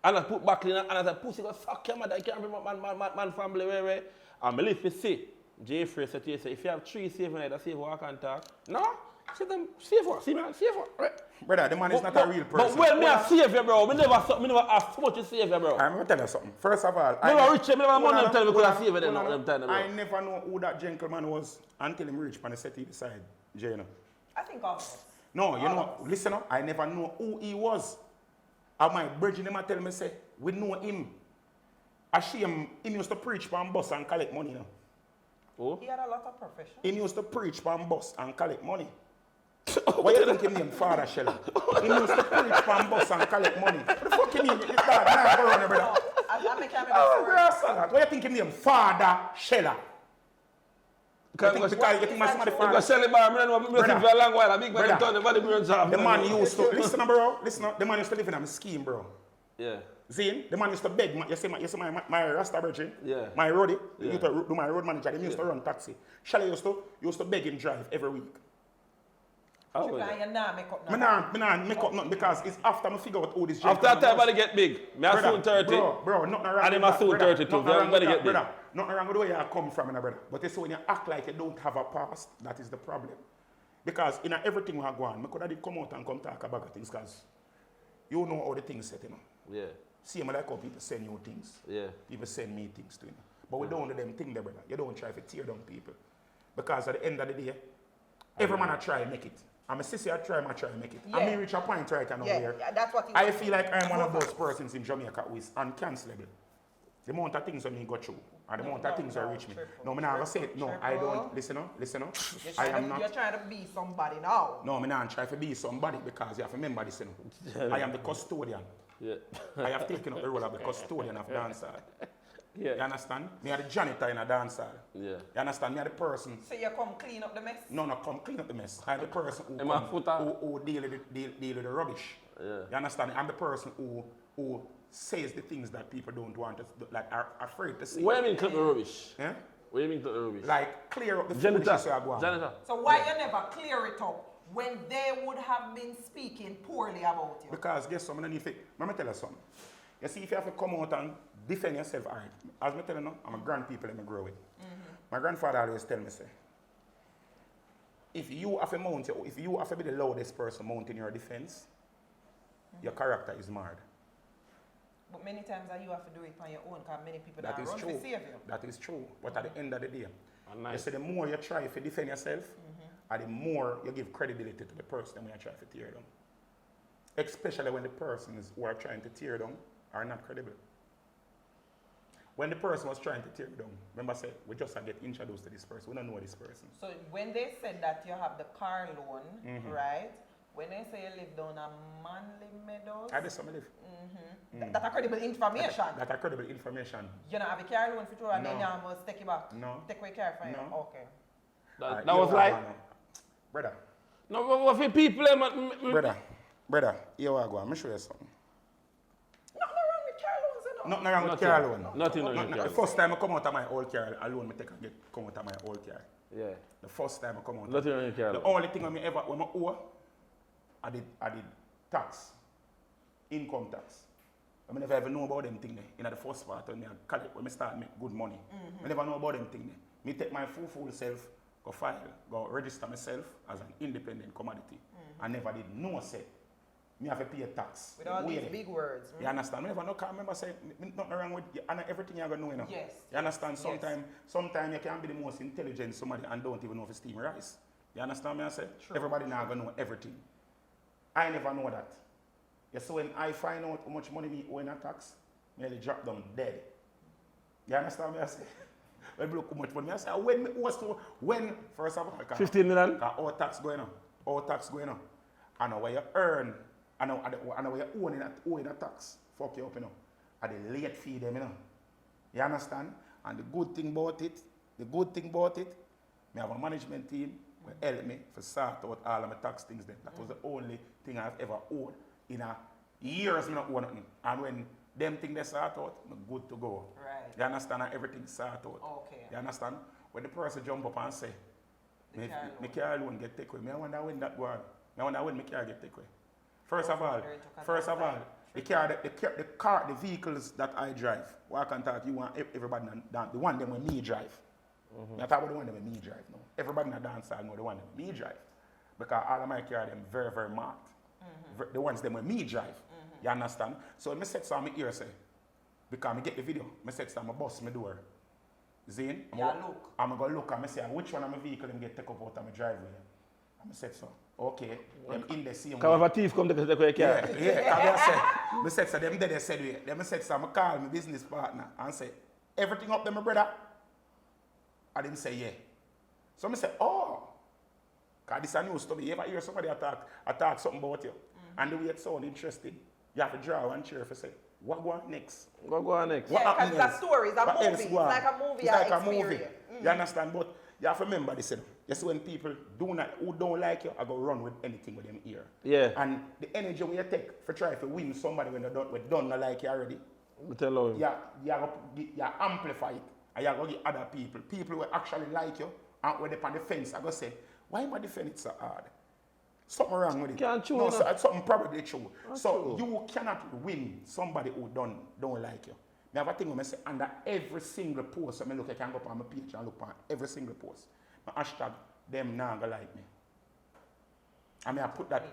And I put back in and I say, pussy go suck your mother, I can't bring my man family, where. And me live to see. Jay Frey said to you, say, if you have 3 saving nights, I save what I can talk. No, say them save what, see man, save what, right? Brother, the man is not a real person. But when me a save you, bro, me never ask so much to save you, bro. I'm going to tell you something. First of all, me never reach him, me never want them tell me because I save them time, bro. I never know who that gentleman was until him reach on the settee beside Jay, you know. I think all of us. No, you know, listen up, I never know who he was. And my brethren, them tell me, say, we know him. I see him used to preach from bus and collect money, you know. Oh? He had a lot of profession. He used to preach from bus and collect money. Why you think him named Fada Shella? He used to preach from bus and collect money. What the fuck you mean? Nah, go on, brother. Oh, grass salad. Why you think him named Fada Shella? Because you think my somebody Fada? Because Shella bar, I don't know for a long while. I big man done the body burn job. The man used to, listen bro, listen up. The man used to live in a scheme, bro. Yeah. See, the man used to beg. You see my Rasta virgin? Yeah. My roadie, Yeah. used to do my road manager. He used to run taxi. Shella used to beg him drive every week. Oh, You yeah. nah make up Me nah make up nothing because it's after me figure out who this After that time, body get big. Me a soon 30. Bro, nothing wrong And him with a soon that, 32. Nothing wrong Everybody with get that, big. brother. Nothing wrong with the way you come from, brother. But it's when you act like you don't have a past, that is the problem. Because in everything we have gone, I could have come out and come talk about things because you know how the things set, you know. Yeah. See, I like how people send you things. Yeah. People send me things too, you know. But we don't do them things there, brother. You don't try to tear down people. Because at the end of the day, every man I try to make it. I'm a sister, I try to make it. Yeah. I may reach a point right now where that's what I feel like I'm one of those persons in Jamaica who is uncancelable. The amount of things that me go through, and the amount of things that reach me. No, I'm not say it. No, I don't. Listen up. I am not. You're trying to be somebody now. No, I'm not trying to be somebody because you have to remember this, you know. I am the custodian. Yeah. I have taken up the role of the custodian of dancehall. Yeah. You understand? Me are the janitor in a dancehall. Yeah. You understand? Me are the person. So you come clean up the mess? No, come clean up the mess. I'm the person who, Am I footer? who deal with the rubbish. Yeah. You understand? I'm the person who says the things that people don't want to, like, are afraid to say. What do you mean clip the rubbish? Yeah? What do you mean clip the rubbish? Like, clear up the Janitor. foolishness you are going. Janitor. So why you never clear it up when they would have been speaking poorly about you? Because guess what, I need to, let me tell you something. You see, if you have to come out and defend yourself, all right. As I tell you now, I'm a grand people that I grow with. My grandfather always tell me, say, if you have to mount, if you have to be the loudest person mounting your defense, your character is marred. But many times you have to do it on your own because many people That don't is run true. to save you. That is true. But at the end of the day, Nice. you say the more you try to defend yourself, and the more you give credibility to the person when you try to tear down. Especially when the persons who are trying to tear down are not credible. When the person was trying to tear down, remember I said, we just get introduced to this person. We don't know this person. So when they said that you have the car loan, right? When they say you live down a Manly Meadows, I just live. that's a credible information. That's a credible information. You don't have a car loan for sure and No. then you must take it back. No. Take away car from you. No. Okay. That You was are like, going on. Brother, no, but what for people, man? brother, you are going. Let me show you something. Nothing wrong with car loans, you know. Nothing wrong with car loan. Nothing wrong with car The loan. first time I come out of my old car alone, come out of my old car. Yeah. The first time I come out. Nothing wrong with car The loan. only thing when I owe, I did tax, income tax. I never ever know about them thing there. In the first part when I collect, when I start make good money. I never know about them thing there. Me take my full self, go file, go register myself as an independent commodity. I never did no say. Me have to pay a tax. With all these big words. You understand? I never know, can't remember saying nothing wrong with you, and everything you're going to know, you know. Yes. You understand? Yes. Sometimes you can be the most intelligent somebody and don't even know if it's steam rice. You understand me? I say? True. Everybody now going to know everything. I never know that. Yeah, so when I find out how much money me owe in a tax, I nearly drop down dead. You understand me? I say? When I look how much money, I say, when me owe to, when, first of all, 15 million? All tax going on. All tax going on. And where you earn, and where you own in a tax, fuck you up, you know. And the late fee them, you know. You understand? And the good thing about it, me have a management team will help me to sort out all of my tax things then. That was the only thing I've ever owed. In a years, I don't owe nothing. And when them things they sort out, I'm good to go. Right. You understand? And everything sort out. Okay. You understand? When the person jump up and say, my car loan get taken away, I wonder when that go on. I wonder when my car get taken away. First of all, the vehicles that I drive, walk and talk, you want everybody, the one them when me drive. I talk about the one them when me drive now. Everybody in the dance hall know the one them when me drive. Because all of my car them very, very marked. The ones them when me drive. You understand? So I set some ear say, because I get the video, I set some bus my door. Zane, I'm going to look and I say, which one of my vehicle them get take up out of my driveway. I said so. Okay, them in the same way. Because if a thief come to take away your car. I said so, them there they said, them said so, I call my business partner and say, everything up there, my brother? I didn't say yeah. So I said, oh, because this is a new story. You ever hear somebody attack something about you? And the way it sounds interesting, you have to draw one chair for say, what go on next? What go on next? Yeah, because it's a story, it's a movie. It's like a movie. It's like a movie. You understand? But you have to remember this. You see when people who don't like you, I go run with anything with them here. Yeah. And the energy when you take for try to win somebody when they don't like you already, I tell you. You amplify it. And you go get other people who actually like you, and when they're on the fence, I go say, why am I defending it so hard? Something wrong with it. Can't chew, no, no. something probably true. That's so true. you cannot win somebody who don't like you. I have a thing when I say under every single post, I look, I can go up on my page and look on every single post. My hashtag, them now go like me. I mean, I put that.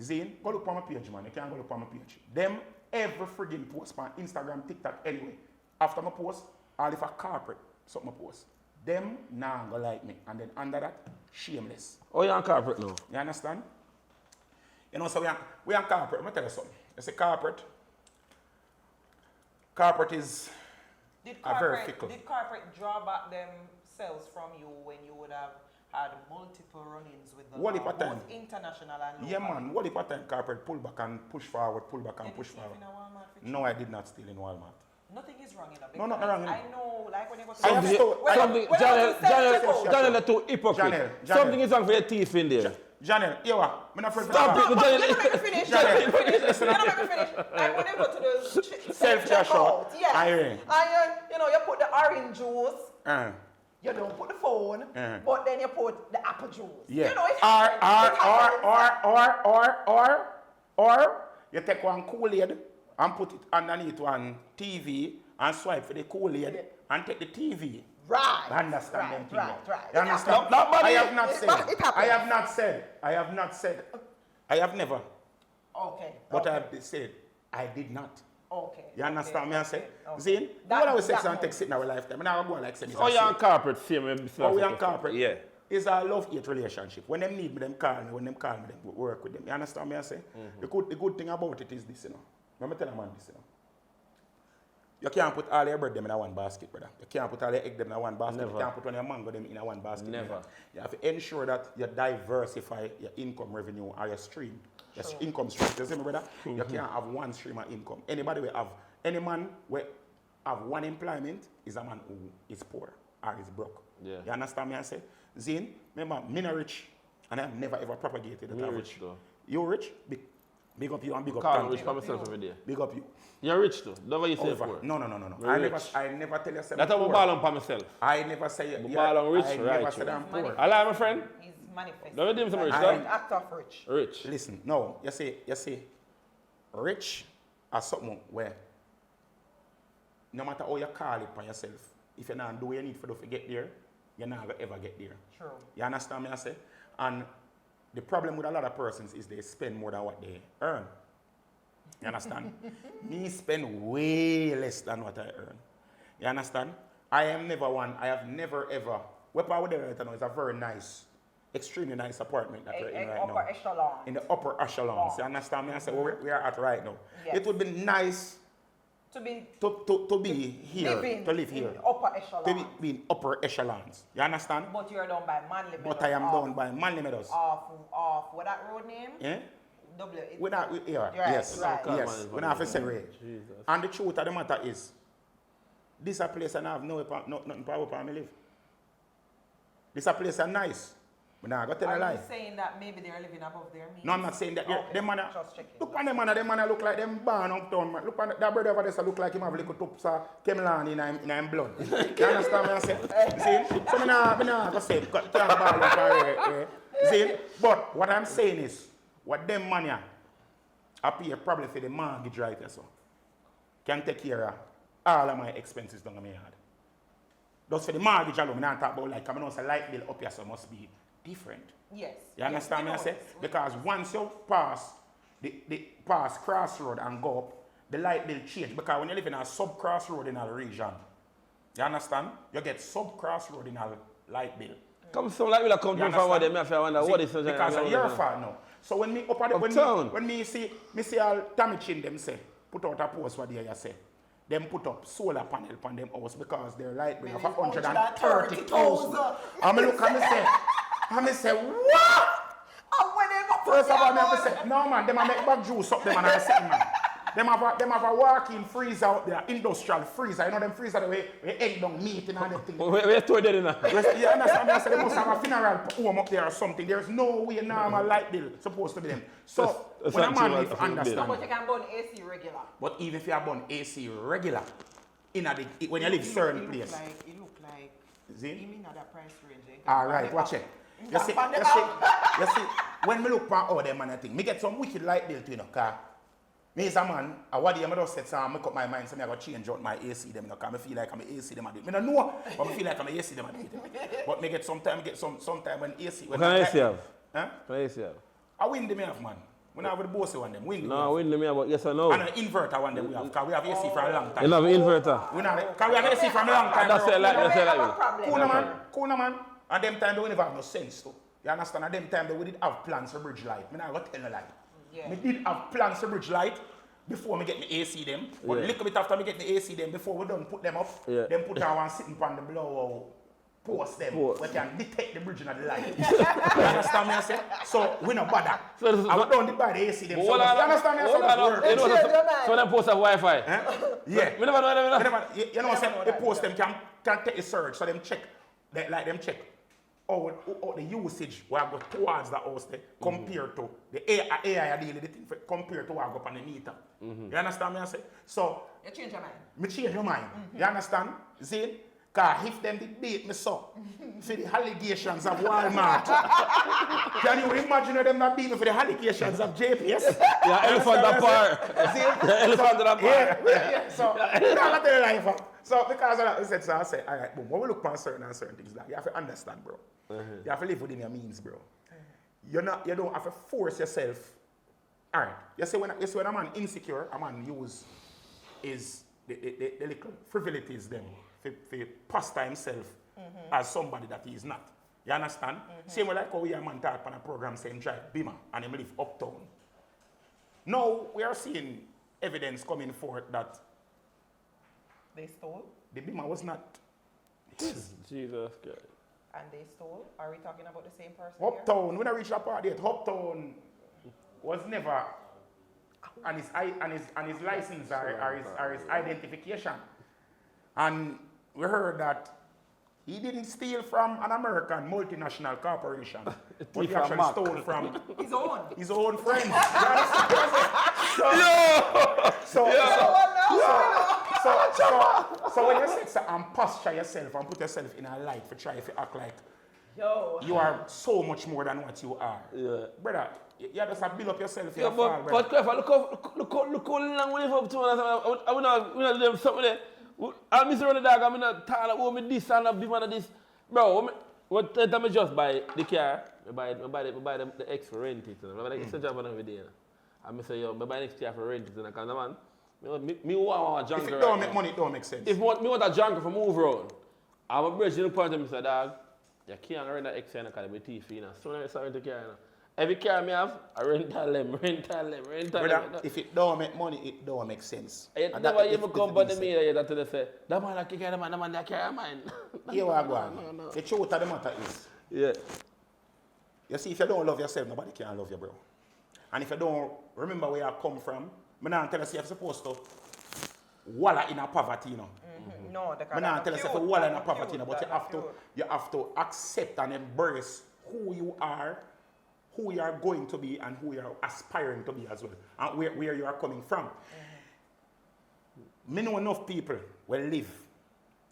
Zane, go look on my page, man. You can't go look on my page. Them every friggin' post on Instagram, TikTok, anyway. After my post, or if a corporate, something I post. Them now go like me. And then under that, shameless. Oh, you're on corporate now? You understand? You know, so we are corporate. Let me tell you something. You see, corporate is very fickle. Did corporate draw back themselves from you when you would have had multiple run-ins with the What law, if a time? both international and local? Yeah, man. What if a time corporate pull back and push forward, push Did forward? you steal in a Walmart for No, I did not steal in Walmart. Nothing is wrong in a No, nothing wrong in it. I know, like when you go to Janelle, too hypocrite. Something is wrong for your teeth in there. Janelle, you are. I'm not afraid. Stop it, Let me finish. Janelle, Let me finish. Like when you go to the Self-checkout. yes. Iron. And you put the orange juice. You don't put the phone, but then you put the apple juice. Yeah. You know, it's or you take one Kool-Aid and put it underneath one TV and swipe for the Kool-Aid and take the TV. Right. I understand them things. Right. You understand? I have not said. I have never. Okay. But I have said, I did not. Okay. You understand me? I say, Okay. Zane, what I was sex and text in our lifetime. And I go like saying, Oh, you're on corporate, same. Oh, we on corporate? Yeah. It's a love-hate relationship. When them need me, them call me. When them call me, them work with them. You understand me? I say, the good thing about it is this, you know. Let me tell a man this, you know. You can't put all your bread them in one basket, brother. You can't put all your egg them in one basket. Never. You can't put all your mango them in one basket. Never. You have to ensure that you diversify your income revenue or your stream. Your income stream. You see me, brother? You can't have one stream of income. Any man who have one employment is a man who is poor or is broke. Yeah. You understand me? I say, Zane, remember, me not rich, and I have never ever propagated that. You're I'm rich though. You rich? Big up you and big up Carl, Country. rich by myself every day. Big up you. You're rich though. Never you say Over. poor. No. Very I never tell you something. That's how I ball on by myself. I never say ball on rich, I right, never said I'm poor. I like my friend. He's manifesting. Don't you do him some rich, He's though? an act of rich. Rich. Listen, no, you see, rich are something where no matter how you call it for yourself, if you not do what you need to do to get there, you're not going to ever get there. True. You understand me I say? And the problem with a lot of persons is they spend more than what they earn. You understand? Me spend way less than what I earn. You understand? I have never ever, what I would do right now is a very nice, extremely nice apartment that we're in right now. Upper echelon. In the upper echelons. You understand me? I say where we are at right now. Yes. It would be nice To be to be here, to live here. in upper echelon. To be in upper echelons. You understand? But you're down by Manly Meadows. But I am down by Manly Meadows. Off what that road name? Yeah? W. We're not, yes, right. yes. We're not for separate. And the truth of the matter is, this a place and I have nothing power for me live. This a place and nice. But now I got to tell a lie. Are you saying that maybe they're living above their means? No, I'm not saying that. Okay, Them man, just checking. look on them man look like them born uptown man. Look on that brother over there look like him have a little tups of Kemlan in him blood. You understand what I'm saying? See? So I go say, can't ball see? But what I'm saying is, what them man here, I pay probably for the mortgage right there, so can take care of all of my expenses down in my yard. Just for the mortgage alone, I don't talk about like, I know a light bill up here, so must be different. Yes. You understand me? I say? Yes. Because once you pass the pass crossroad and go up, the light bill change. Because when you live in a sub crossroad in a region, you understand? You get sub crossroad in a light bill. Come so like we'll come from what them, I wonder what is it. Because of your fault now. So when me up at the when me see all Tommy Chin them say, put out a post what they say. Them put up solar panel on them house because their light bill of 130,000. And me look and me say, what? First of all, me have to say, no man, them a make back juice up them and I say, man. Them have a walk-in freezer out there, industrial freezer. You know them freezer the way we egg down meat and everything. Where store that in there? You understand me? I say they must have a funeral home up there or something. There's no way normal light bill supposed to be them. So when a man need to understand. But you can burn AC regular. But even if you burn AC regular, when you live certain place. It look like See? you mean at that price range. All right, watch it. You see, when me look for all them and I think, me get some wicked light bill to you know, car. Me as a man, what day I just said, so I make up my mind, so I go change out my AC them, because I feel like I'm AC them. I don't know, but I feel like I'm AC them. But me get some time when AC. What kind of AC have? Huh? What AC have? I win them have, man. When I have the bossy one them, win No, win them here, but yes or no? And an inverter one them we have, because we have AC for a long time. You have an inverter? Because we have AC for a long time. That's it, like Cool, man. And them time they will never have no sense too. You understand? At them time they did have plans for bridge light. I not tell a lie. Yeah. Me did have plans for bridge light before me get the AC them. But a little bit after me get the AC them, before we done put them up, them put down one sitting on the blowout post them. We can detect the bridge in the light. You understand me I say? So we no bother. I we don't buy the AC them. So you understand me I say? So them post have Wi-Fi? Yeah. We never know them. You know what I'm saying? The post them can take a search, so them check. Them check. Or the usage will go towards the house there, compared to the AI I deal with the thing compared to what I go on the meter. You understand me I say? So you change your mind. Me change your mind. You understand? See? Because if them did date me so for the allegations of Walmart, can you imagine them not being for the allegations of JPS? Yeah, elephant apart. See? Elephant apart. Yeah. So you don't tell life up. So because of that, I say, all right, boom, when we look for certain things, like, you have to understand, bro. You have to live within your means, bro. You don't have to force yourself. All right. You see when a man insecure, a man use is the little frivolities them for pastime himself as somebody that he is not. You understand? Same way like how we a man talk on a program saying drive Beamer and him live uptown. Now we are seeing evidence coming forth that They stole? the Beamer was not his. Jesus Christ. And they stole? Are we talking about the same person Uptown, when I reached that part yet, Uptown was never and his license or his identification. And we heard that he didn't steal from an American multinational corporation, but he actually stole from his own friends. So when you say so and posture yourself and put yourself in a light for try to act like you are so much more than what you are. Yeah. Brother, you just have to build up yourself. Yeah, but Clifford, look how long we live up to. I would not do something there. I'm Mr. Running Dog, I'm not tired of me this and of this. Bro, what time I just buy the car, I buy the X for rent it. I buy the extra job every day. And I say, yo, I buy the next car for rent it. Because, man, me want a junker. If it don't make money, it don't make sense. If me want a junker for move around, I'm a bridge in the point of Mr. Dog, you can't rent that X because my teeth, you know. So I rent the car, you know. Every car I have, I rent them. Brother, if it don't make money, it don't make sense. I never even come by the media that they say, that man that carry man that carry mine. Here we are going. The truth of the matter is, yeah. You see, if you don't love yourself, nobody can love you, bro. And if you don't remember where you come from, I'm not tell you you're supposed to walla in a poverty, you know. No, I'm not tell you you're walla in a poverty, you know, but you have to accept and embrace who you are going to be, and who you are aspiring to be as well, and where you are coming from. Me know enough people will live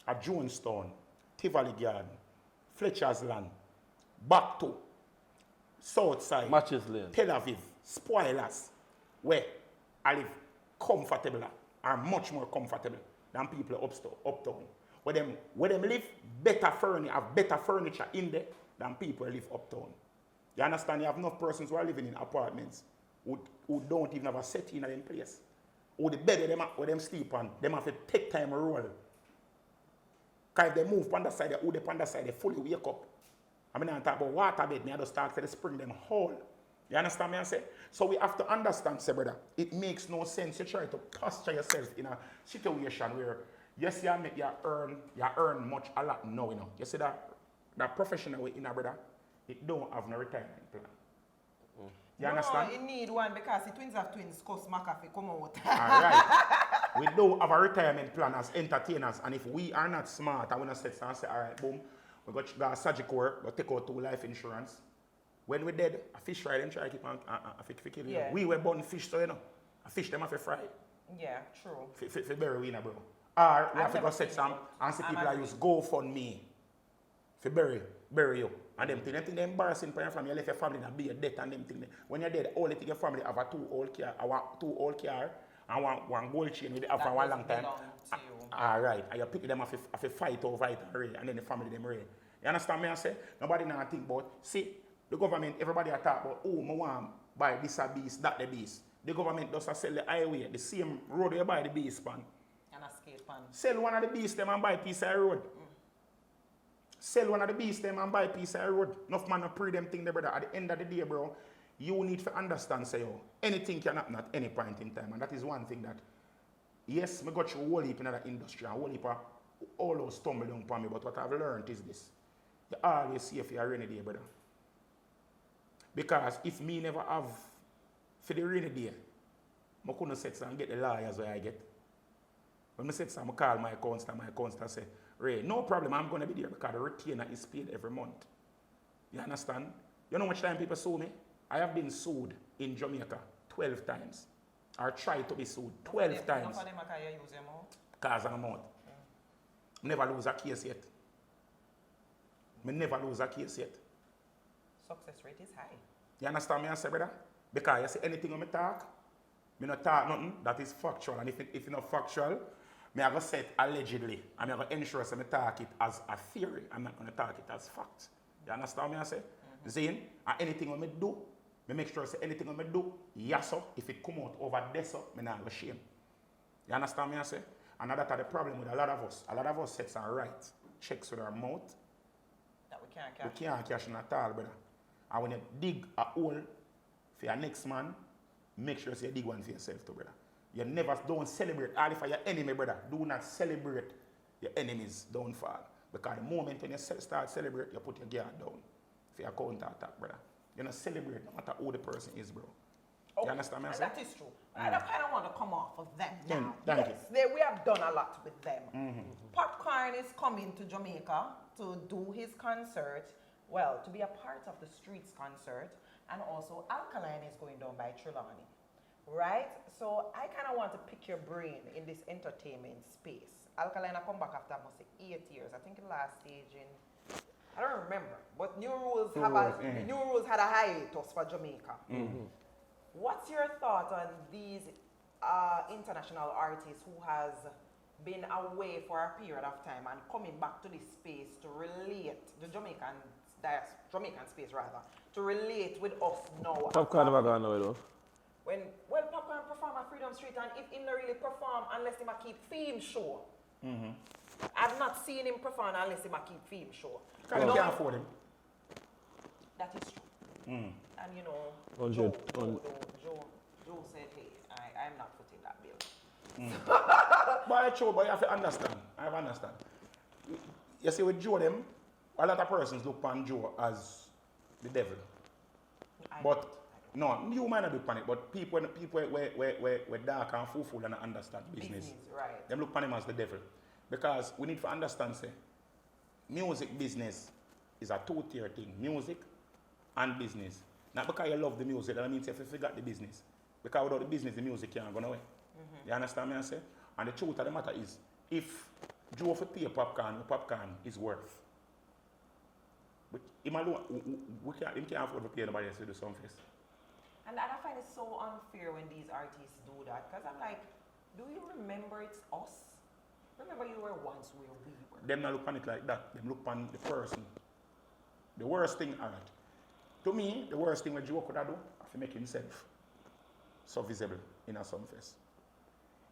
at Jonestown, Tivoli Garden, Fletcher's Land, back to Southside, Matches Lane, Tel Aviv, Spoilers, where I live comfortable, are much more comfortable than people uptown. Where them live have better furniture in there than people live uptown. You understand? You have enough persons who are living in apartments who don't even have a set in them place. Or the bed where them sleep on, them have to take time to roll. Because if they move on the side, they fully wake up. I mean, I talk about water bed, I just talk to the spring them whole. You understand me I say? So we have to understand, say brother, it makes no sense to try to posture yourself in a situation where, yes, you earn a lot now, you know. You see that professional way in a brother, it don't have no retirement plan. You understand? No, you need one because the twins have twins cost McAfee come out. Alright. We don't have a retirement plan as entertainers, and if we are not smart, I want to sit and say, alright, boom, we got a surgical work, we take out 2 life insurance. When we're dead, a fish fry them try to keep on kill you. We were born fish, so you know. A fish them have to fry. Yeah, true. For bury we, bro. Or we have to go set some and see people that use GoFundMe for bury you. And them think they embarrassing for your family. You left your family and be a debt and them thing. When you're dead, all the thing your family have a 2 old car and one gold chain with it for a long time. Alright, and you pick them off a fight over it and then the family them raid. You understand me I say? Nobody now think about, see, the government, everybody talk about, oh, I want to buy this a beast, that the beast. The government does sell the highway, the same road you buy the beast span. And a skate pan. Sell one of the beasts them and buy a piece of road. Sell one of the beasts them and buy a piece of road. Enough man to pray them thing there, brother. At the end of the day, bro, you need to understand, say, yo, anything can happen at any point in time. And that is one thing that, yes, I got through a whole heap in that industry, and a whole heap of all those stumble down upon me, but what I've learned is this. You always see if you're a rainy day, brother. Because if me never have for the rainy day, I couldn't sit and get the lawyers where I get. When I sit and I call my counselor say, Ray, no problem, I'm going to be there because the retainer is paid every month. You understand? You know how much time people sue me? I have been sued in Jamaica 12 times. Or tried to be sued 12 times. Because I'm out. Never lose a case yet. Never lose a case yet. Success rate is high. You understand me I say, brother? Because you see anything when I talk, I don't talk nothing, that is factual. And if it's not factual, I have to say it allegedly. I'm going to ensure that I talk it as a theory. I'm not going to talk it as fact. You understand me I say? Zane, and anything when I do, I make sure I say anything when I do, yes, sir. If it come out over there, sir, I'm not going to shame. You understand me I say? And that's the problem with a lot of us. A lot of us sets and write checks with our mouth. That we can't cash. We can't cash in at all, brother. And when you dig a hole for your next man, make sure you dig one for yourself too, brother. You never don't celebrate all for your enemy, brother. Do not celebrate your enemy's downfall. Because the moment when you start celebrate, you put your guard down for your counter attack, brother. You don't celebrate no matter who the person is, bro. You understand me? That is true. I don't kind of want to come off of them now. Thank you. We have done a lot with them. Popcorn is coming to Jamaica to do his concert. Well, to be a part of the Streets concert. And also, Alkaline is going down by Trelawney. Right? So, I kind of want to pick your brain in this entertainment space. Alkaline come back after, I must say, 8 years. I think the last stage in, I don't remember. But New Rules had a hiatus for Jamaica. What's your thought on these international artists who has been away for a period of time and coming back to this space to relate, the Jamaican space rather, to relate with us now. Popcorn never gone away though. Well, Popcorn perform at Freedom Street, and if him not really perform unless him a keep theme show. I've not seen him perform unless him a keep theme show. Because you can't afford him. That is true. And you know, 100. Joe said, hey, I'm not footing that bill. But you have to understand. I have understand. You see, with Joe, them, a lot of persons look upon Joe as the devil. But no, you might not look upon it, but people were dark and foolful and understand business. Right. Them look upon him as the devil. Because we need to understand, say, music business is a two-tier thing. Music and business. Not because you love the music, that means if you forgot the business. Because without the business, the music can't go away. You understand me I say? And the truth of the matter is, if Joe for pay popcorn, the popcorn is worth. But him alone, he can't afford to pay nobody else to do something. And I find it so unfair when these artists do that. Because I'm like, do you remember it's us? Remember you were once where we were. Them not look on it like that. Them look on the person. The worst thing, alright. To me, the worst thing what Joe could have done, is make himself so visible in a Sumfest.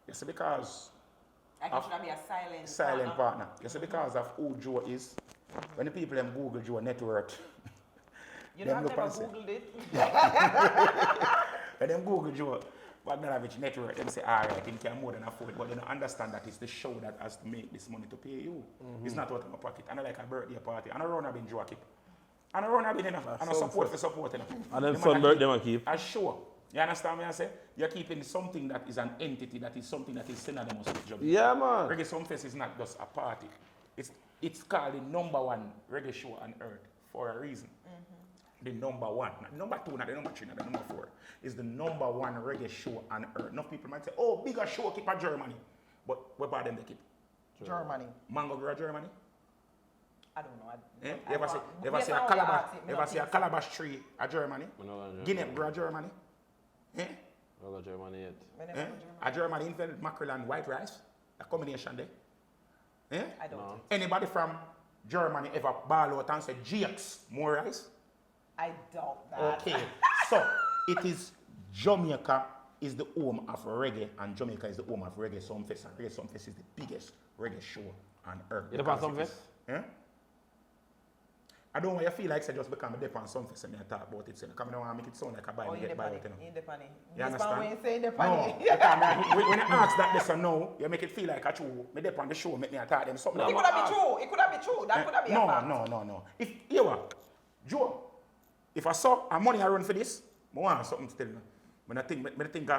You see, because like it should be a silent partner. You see, because of who Joe is, when the people them Google Joe net worth, you have never Googled it. When them Google Joe Bogdanovich network, them say, all right, he can more than afford, but they don't understand that it's the show that has to make this money to pay you. It's not out of my pocket. And I like a birthday party. And I run a been Joe keep. And I run a been enough. And I support for support enough. And then some birthday man keep. A show. You understand me I say? You're keeping something that is an entity, that is something that is synonymous with Jamaica. Yeah, man. Reggae Sumfest is not just a party. It's called the #1 reggae show on earth for a reason. The #1, not number 2, not the number 3, not the number 4, is the #1 reggae show on earth. Enough people might say, oh, bigger show keep at Germany. But where part them they keep? Germany. Mango grow Germany? I don't know. You ever see a calabash tree at Germany? Guinea grow Germany? I go Germany yet. A Germany invented mackerel and white rice? A combination there? I don't know. Anybody from Germany ever ball out and say, GX, more rice? I doubt that. Okay, so it is Jamaica is the home of reggae, and Jamaica is the home of Reggae Sumfest, and Reggae Sumfest is the biggest reggae show on earth. You depend on Sumfest? I don't want you to feel like I just become a dip on Sumfest and I talk about it. Because I don't want to make it sound like I buy me get by it. You understand? When you say No, when you ask that this or no, you make it feel like I true. Me dip on the show, make me attack them something. It could have been true. It could have been true. That could have been a fact. No. If you are, Joe, if I saw a money I run for this, I want something to tell you. When I think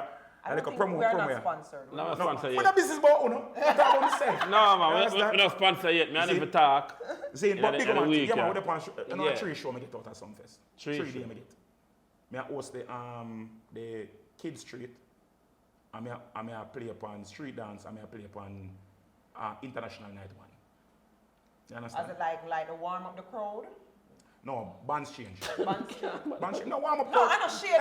I like a promo. We are not sponsored. No, I'm sponsor yet. What a business about Uno? Talk about myself. No, man, we're not sponsor yet. Me, I never talk. See, but big man, week, yeah, man, yeah. with the punch, you know, 3 show me get out of Sumfest. 3 show. days me get. Me I host the Kids Street. And I play upon street dance. And I play upon International Night One. You understand? As it like to warm up the crowd? No, bands change. Bands change. Bands change. No, warm up. No, I don't shake.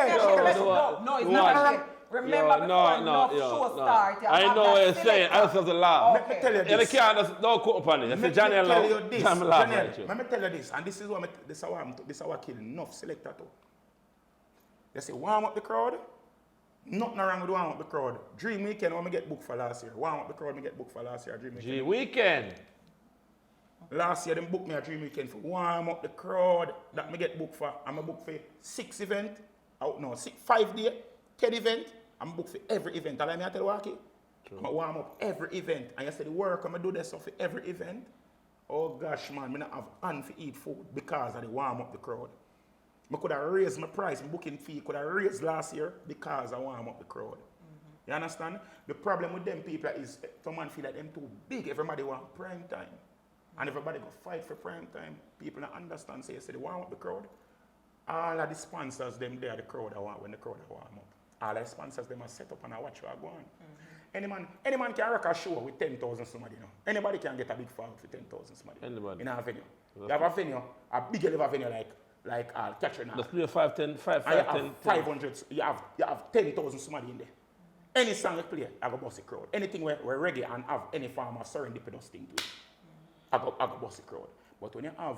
No, it's not shake. Remember before enough show start. I know what you're saying. I just have to laugh. Let me tell you Yeah, they this. can't just don't cook upon it. That's the Johnny Let me tell you Love. this. I'm laughing Janelle, at you. let me tell you this, and this is what killing enough Selector too. They say warm up the crowd. Nothing wrong with warm up the crowd. Dream Weekend when me get booked for last year. Warm up the crowd, me get booked for last year. Dream Weekend. G Weekend. Last year, them booked me a Dream Weekend for warm up the crowd. That me get booked for. I'm a book for 6 events. 5 days, 10 events. I'm booked for every event. And I tell you what, I'm a warm up every event. And you say the work, I'm do this stuff for every event. Oh gosh, man, I don't have hand to eat food because of the warm up the crowd. I could have raised my price, my booking fee could have raised last year because I warm up the crowd. You understand? The problem with them people is someone feel like them too big. Everybody want prime time. And everybody go fight for prime time. People don't understand, say, they warm up the crowd. All of the sponsors, them there, the crowd I want when the crowd I warm up. All the sponsors, them are set up and I watch what I go on. Any man can rock a show with 10,000 somebody, you know. Anybody can get a big fag for 10,000 somebody. Anybody. In a venue. You have a venue, a big level venue like Catherine. Let's play 5, 10, 5, 500, 10. 500, you have 10,000 somebody in there. Any song you play, I go bust the crowd. Anything where reggae and have any form of serendipitous thing to it, I go bust the crowd. But when you have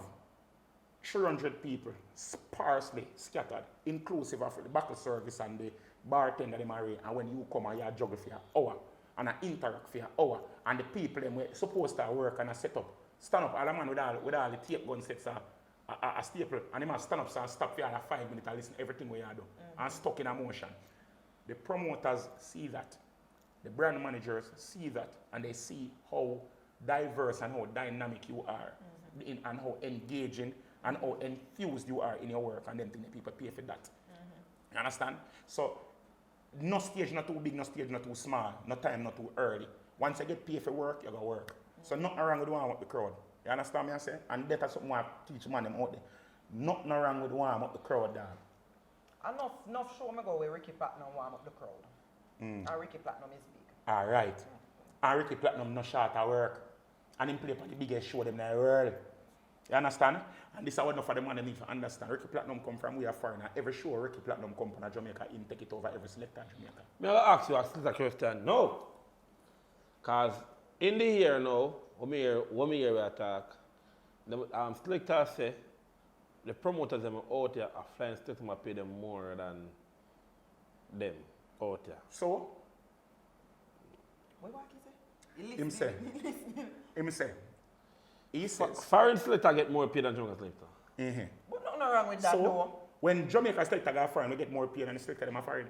300 people sparsely scattered, inclusive of the buckle service and the bartender they marry, and when you come and you juggle for an hour, and I interact for an hour, and the people them were supposed to work and I set up, stand up, all the man with all the tape gun sets a staple, and they must stand up and stop for all 5 minutes and listen to everything we do, and stuck in a motion. The promoters see that, the brand managers see that, and they see how diverse and how dynamic you are, and how engaging and how infused you are in your work, and then think that people pay for that. You understand? So, no stage not too big, no stage not too small, no time not too early. Once you get paid for work, you go work. So nothing wrong with warm up the crowd. You understand me I say? And that's something I teach man them out there. Nothing wrong with warm up the crowd, dog. Enough show me go where Ricky Platinum warm up the crowd. And Ricky Platinum is big. Alright. And Ricky Platinum no short at work. And him play for the biggest show them in the world. You understand? And this is what enough of them man need to understand. Ricky Platinum come from we are foreigner. Every show Ricky Platinum come from Jamaica, he take it over every selector in Jamaica. May I ask you a question? No. Because in the year now, when we hear we attack, the Selector say the promoters them out here are flying straight to pay them more than them out here. So? What he say? Him say. He says. Foreign Selector get more paid than Jamaica Selector. But nothing wrong with that, So, though. when Jamaica Selector got foreign, we get more paid than the Selector them are foreign.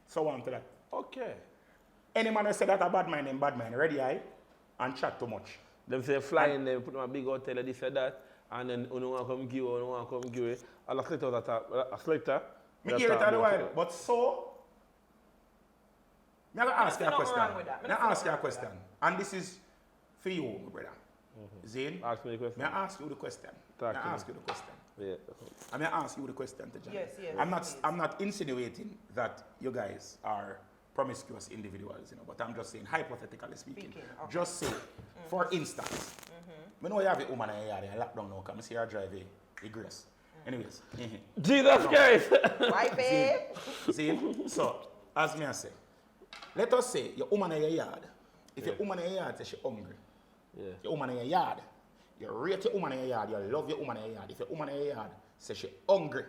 So on to that. Okay. Any man who say that a bad man, ready eye, and chat too much. Them say flying them, put them a big hotel, this and that, and then you want to come give it, and a Selector was a Selector. Me hear it all the while, but so, I'm going to ask you a question. And this is for you, my brother. Zane, Ask me the question. may I ask you the question? Talk May to I me. ask you the question? Yeah. I may ask you the question to John. Yes, I'm not insinuating that you guys are promiscuous individuals, but I'm just saying, hypothetically speaking. Okay. Just say, for instance, I know you have a woman in your yard and lockdown now, come see her drive a Grace. Anyways. Jesus Christ! Wifey! See? So, as me I say, let us say your woman in your yard. If your woman in your yard says she's hungry, your woman in your yard, you rate your woman in your yard, you love your woman in your yard. If your woman in your yard says she's hungry,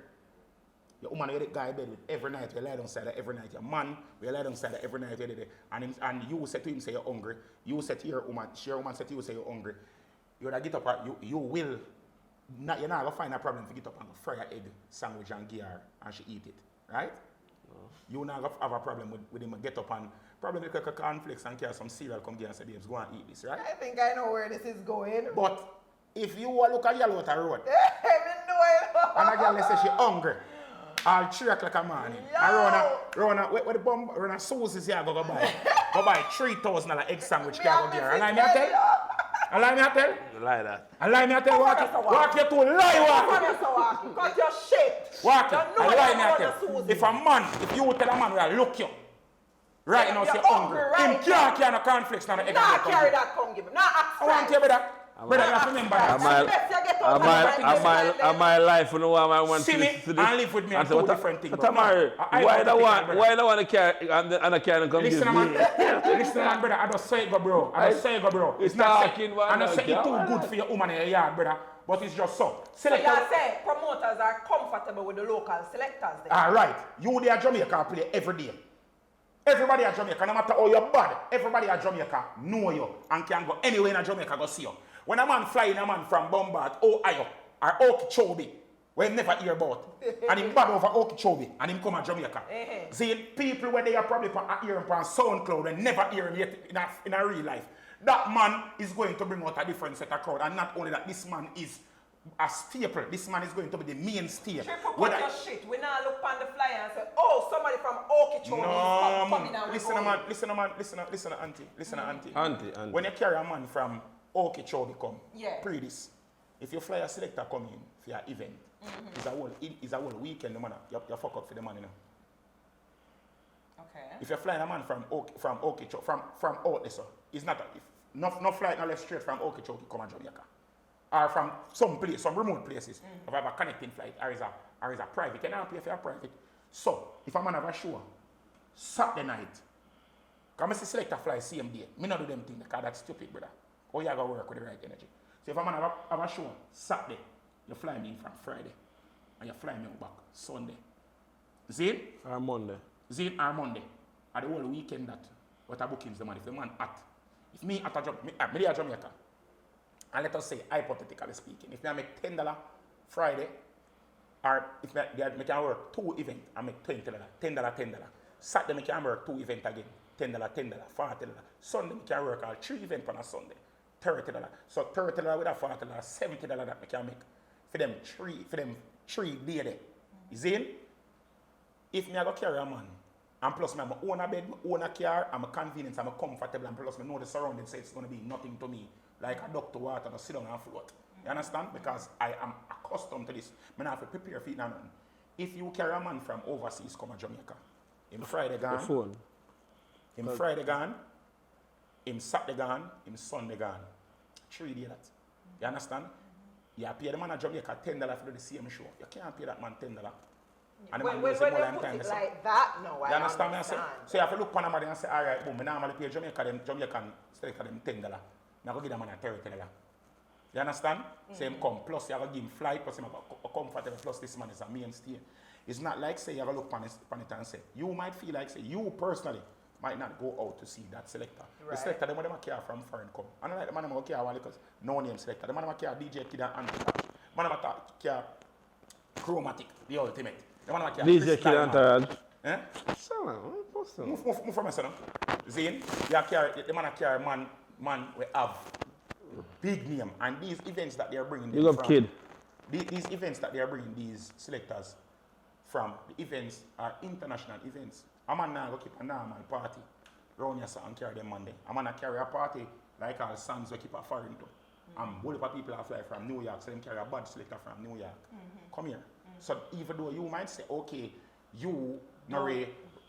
your woman you get guy in bed with every night, you lie down side of every night. Your man, you lie down side of every night, and you say to him, say you're hungry. You say to your woman say to you, say you're hungry. You would get up, you will, not, you're not going to find a problem to get up and go fry an egg sandwich and give her, and she eat it, right? No. You're not going to have a problem with him get up and probably make a cornflakes and carry some cereal, come give her and say, babes, go and eat this, right? I think I know where this is going. But if you look at yellow at the road, I and a girl say she hungry, all 3 o'clock in the morning, and run a Susie's here go buy $3,000 egg sandwich can go give her. Allow me to tell? Allow me to tell? Lie that. Allow me to tell? Walk you to lie walk. Got your shit. Walk you. Allow me to tell? If you tell a man where look you, right now say hungry, him can't carry no cornflakes nor no egg. Nah, carry that, come give me. Nah, I want to tell you that. Brother, you have to remember that. Am my life, you know, I want see me and live with me are two different things. Why the one to carry and I can't come listen, give man. me? Listen, man, brother. I just say it, bro. It's not saying it's too good for your woman in your yard, brother. But it's just so. So you say promoters are comfortable with the local selectors then? All right. You there Jamaica play every day. Everybody at Jamaica, no matter how you're bad, everybody at Jamaica know you and can go anywhere in Jamaica go see you. When a man flying a man from Bombard, Ohio, or Okeechobee, where he never hear about, and him bad over Okeechobee, and him come to Jamaica. See, people where they are probably hearing from SoundCloud and never hear him yet in a real life. That man is going to bring out a different set of crowd, and not only that, this man is a staple. This man is going to be the mainstay. Triple cut your shit. We now look on the flyer and say, oh, somebody from Okeechobee is coming and listen, auntie. When you carry a man from Okeechobee come, pre this. If you fly a selector come in for your event, it's a whole weekend, man. You fuck up for the man, you know. Okay. If you're flying a man from Okeechobee, from out there, so it's not no flight no less straight from Okeechobee come to Jamaica. Or from some remote places. If I have a connecting flight, or is a private, you can't pay for a private. So, if a man have a show, Saturday night, Because I see Selector fly same day. Me not do them things because that's stupid, brother. Or you gotta work with the right energy. So if a man have a show Saturday, you fly me in from Friday. And you fly me back Sunday. See it? Or Monday. See it or Monday. At the whole weekend that what a bookings the man. If the man at. If me at a job, me at Jamaica. And let us say, hypothetically speaking, if I make $10 Friday, or if I can work 2 events, I make $20, $10. Saturday, I can work 2 events again, $10, $40. Sunday, I can work all 3 events on a Sunday, $30. So $30 with a $40, $70 that I can make for them 3 days there. You see? If I go carry a man, and plus I own a bed, I own a car, I'm convenient, I'm comfortable, and plus I know the surroundings, so it's going to be nothing to me. Like a duck to water, to sit down and float. You understand? Because I am accustomed to this. I have to prepare for it now. If you carry a man from overseas come to Jamaica, him Friday gone, him Friday gone, him Saturday gone, him Sunday gone. 3 days. You understand? You pay the man at Jamaica $10 for the same show. You can't pay that man $10. And the man When goes they more put than time. it like that, no, You I understand? understand. So you have to look on them and say, all right, boom, I normally pay Jamaican Selector them $10. I go give them man a $30. You understand? Say him come, plus you have to give him flight, plus him have a comfortable, plus this man is a mainstay. It's not like say you have to look on it and say, you might feel like say, you personally might not go out to see that Selector. Right. The Selector, them care from foreign come. I don't like the man who care because no name Selector. The man who care DJ Kid and Antidote. The man who care Chromatic, the ultimate. The man who care DJ Kid and Antidote. Eh? Move from my son. Zane, the man who care man we have big name, and these events that they are bringing them from, Kid. These events that they are bringing these selectors from, the events are international events. A man now go keep a normal party around here and carry them Monday. A man carry a party like our sons we keep a foreign to. Whole of people are fly from New York, so them carry a bad selector from New York. Come here. So even though you might say, okay, you Marie,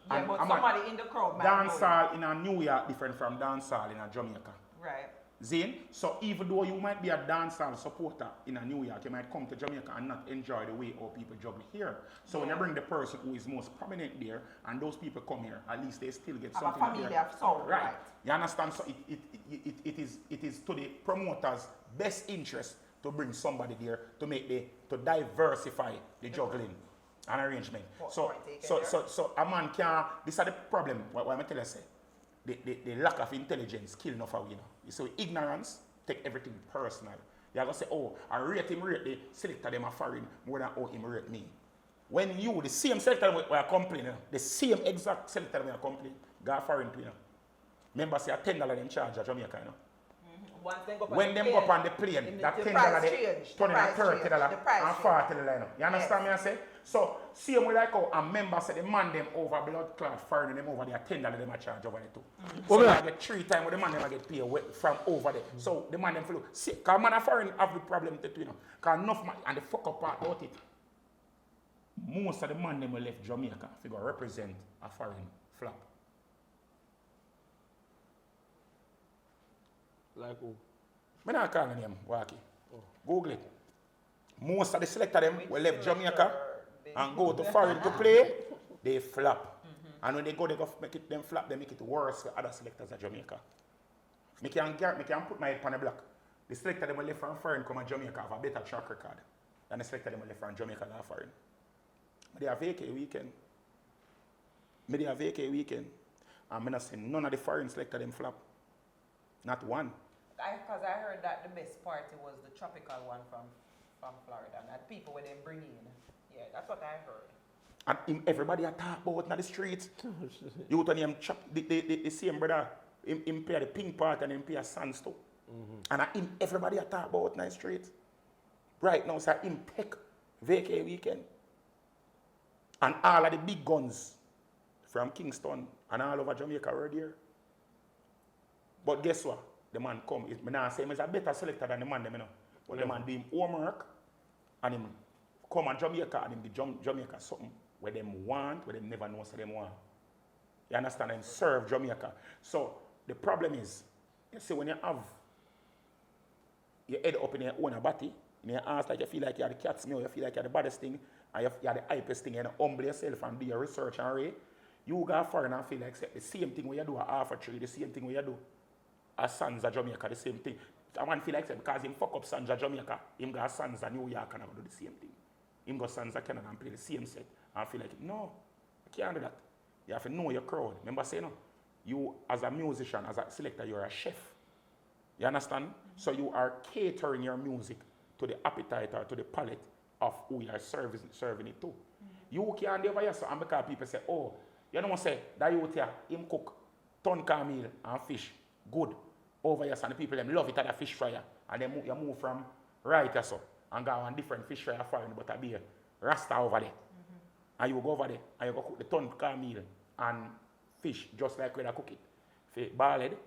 yeah, but somebody in the crowd might dancehall in a New York different from dancehall in a Jamaica. Right. Zane, so even though you might be a dancehall supporter in a New York, you might come to Jamaica and not enjoy the way how people juggle here. So when you bring the person who is most prominent there, and those people come here, at least they still get something. A familiar sound, right? You understand? So it is to the promoter's best interest to bring somebody there to diversify the juggling and arrangement. So a man can't. This is the problem. What I tell you say. The lack of intelligence kill enough of you know. So ignorance take everything personal. You are going to say, oh, I rate the selector them a foreign more than how him rate me. When you, the same selector we are complaining, the same exact selector we are complaining, go foreign to you know. Remember say a $10 them charge at Jamaica, you know. When them go up on the plane, that $10 they turn in $30 and $40, you know. You understand me I say? So, same way like how a member say the man them over blood clot foreign them over there, $10 them a charge over there too. So I get 3 times with the man them get paid from over there. So the man them feel, see, because man a foreign have the problem too, you know. Because enough man, and the fuck up part about it. Most of the man them will left Jamaica if go represent a foreign flap. Like who? I don't call the name, Waki. Google it. Most of the selector them will left Jamaica and go to foreign to play, they flop. And when they go make it them flop, they make it worse for other selectors at Jamaica. I can put my head on the block. The selector them will left from foreign come to Jamaica have a better track record than the selector them will left from Jamaica and foreign. But they have vacay weekend. And I'm not saying none of the foreign selector them flop. Not one. Because I heard that the best party was the tropical one from Florida, and that people when they bring in. Yeah, that's what I heard. And everybody talk about in the streets. You tell him chop the same brother, him play the pink part and him play a sands too. And everybody talk about in the streets. Right now, so him pick vacay weekend. And all of the big guns from Kingston and all over Jamaica were there. But guess what? The man come, I not say he's a better selector than the man them, you know. But the man do him homework and him come on Jamaica and him do Jamaica something where them want, where them never know so them want. You understand? And serve Jamaica. So the problem is, you see when you have your head up in your own body, in your ass like you feel like you're the cat's meal, you feel like you're the baddest thing, and you're the hypest thing, and you humble yourself and do your research and read, You go foreign and feel like say, the same thing when you do a half a tree, the same thing when you do a Sons of Jamaica, the same thing. I want to feel like say, because him fuck up Sons of Jamaica, him go Sons of New York and I go do the same thing. Him go Sons of Canada and play the same set. And I feel like, no, I can't do that. You have to know your crowd. Remember saying, no, you as a musician, as a selector, you're a chef. You understand? So you are catering your music to the appetite or to the palate of who you are serving it to. You can't do over here, so and because people say, oh, you know what I say, that youth here, him cook ton meal and fish, good. Over here, so the people them love it at a fish fryer. And then you move from right here so and go on different fish fryer frying but a beer. Rasta over there. And you go over there and you go cook the ton meal and fish just like when I cook it. For ballad.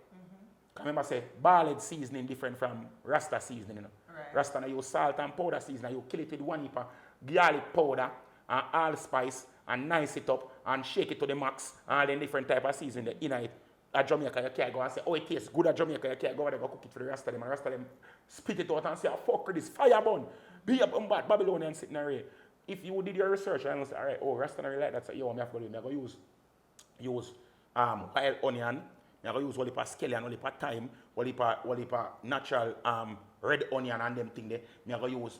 Remember say ballad seasoning different from Rasta seasoning. You know? Right. Rasta now use salt and powder seasoning. You kill it with 1 heap of garlic powder and allspice and nice it up and shake it to the max and all the different type of seasoning in it. At Jamaica you can't go and say, oh it tastes good at Jamaica, you can't go over there go cook it for the rest of them and the rest of them spit it out and say, oh fuck this fire bun. Be up and bad Babylonian sitting there. If you did your research and you say, alright, oh rest of them like that, so yo, I have to do, I go use wild onion, I go use whole heap of scallion, whole heap of thyme, whole heap of natural red onion and them thing there. I go use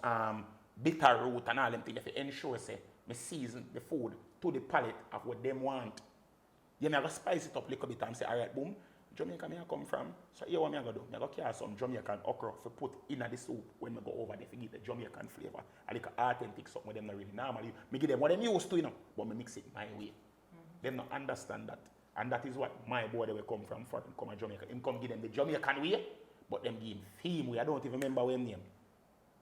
bitter root and all them thing there to ensure say me season the food to the palate of what them want. Yeah, I go spice it up a little bit and say, alright, boom, Jamaica me I come from. So here what I go do, I go carry some Jamaican okra to put in the soup when I go over there to give the Jamaican flavor. I like authentic something with them not really normally. Me give them what them used to, you know, but me mix it my way. Them not understand that. And that is what my boy they will come from foreign, come to Jamaica. Him come give them the Jamaican way, but them give him theme way. I don't even remember what his name.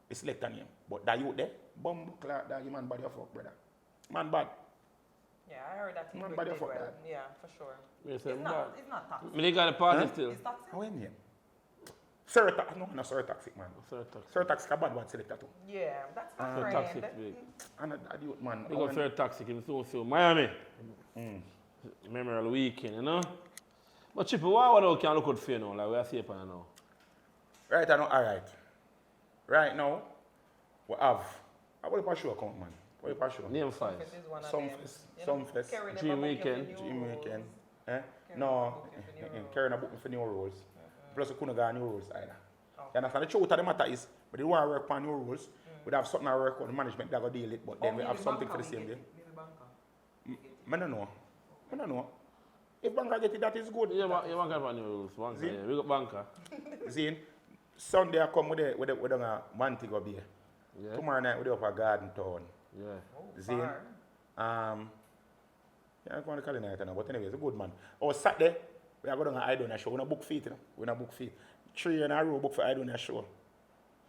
The Selector name. But that youth there, bomb clock, that you man body of fuck, brother. Man bad. Yeah, I heard that he Man did body of well. fuck. Yeah, for sure. Yes, It's not toxic. Me got a party still. It's toxic? How his name? Surtax, no, not Surtaxic, man. Surtax ka bad one Selector too. Yeah, that's my Sir friend. Toxic big. And that youth man. Big up Sir Toxic, him so Miami. Memorial weekend, you know? But Trippple, why we can look out for you now? Like we are safe now. Right now, alright. Right now, we have. What if I show come, man? What if I show? Name 5. Some fest. Dream Weekend. Dream Weekend. No, Karen a book me for new rules. Plus we couldn't go on new rules either. You understand? The truth of the matter is, but they want to work on new rules. We have something to work on, the management that go deal it, but then we have something for the same day. I don't know. I don't know. If banker get it, that is good. Yeah, banker have new rules. Banker, yeah. We got banker. Zine, Sunday I come with a Manti go beer. Yeah. Tomorrow night we do up a garden town. Yeah. Zine. Yeah, I'm going to call it night now, but anyway, it's a good man. Oh, Saturday, we are going to Aidonia show. We're not book feet, you know. We're not book feet. 3 years in a row book for Aidonia show.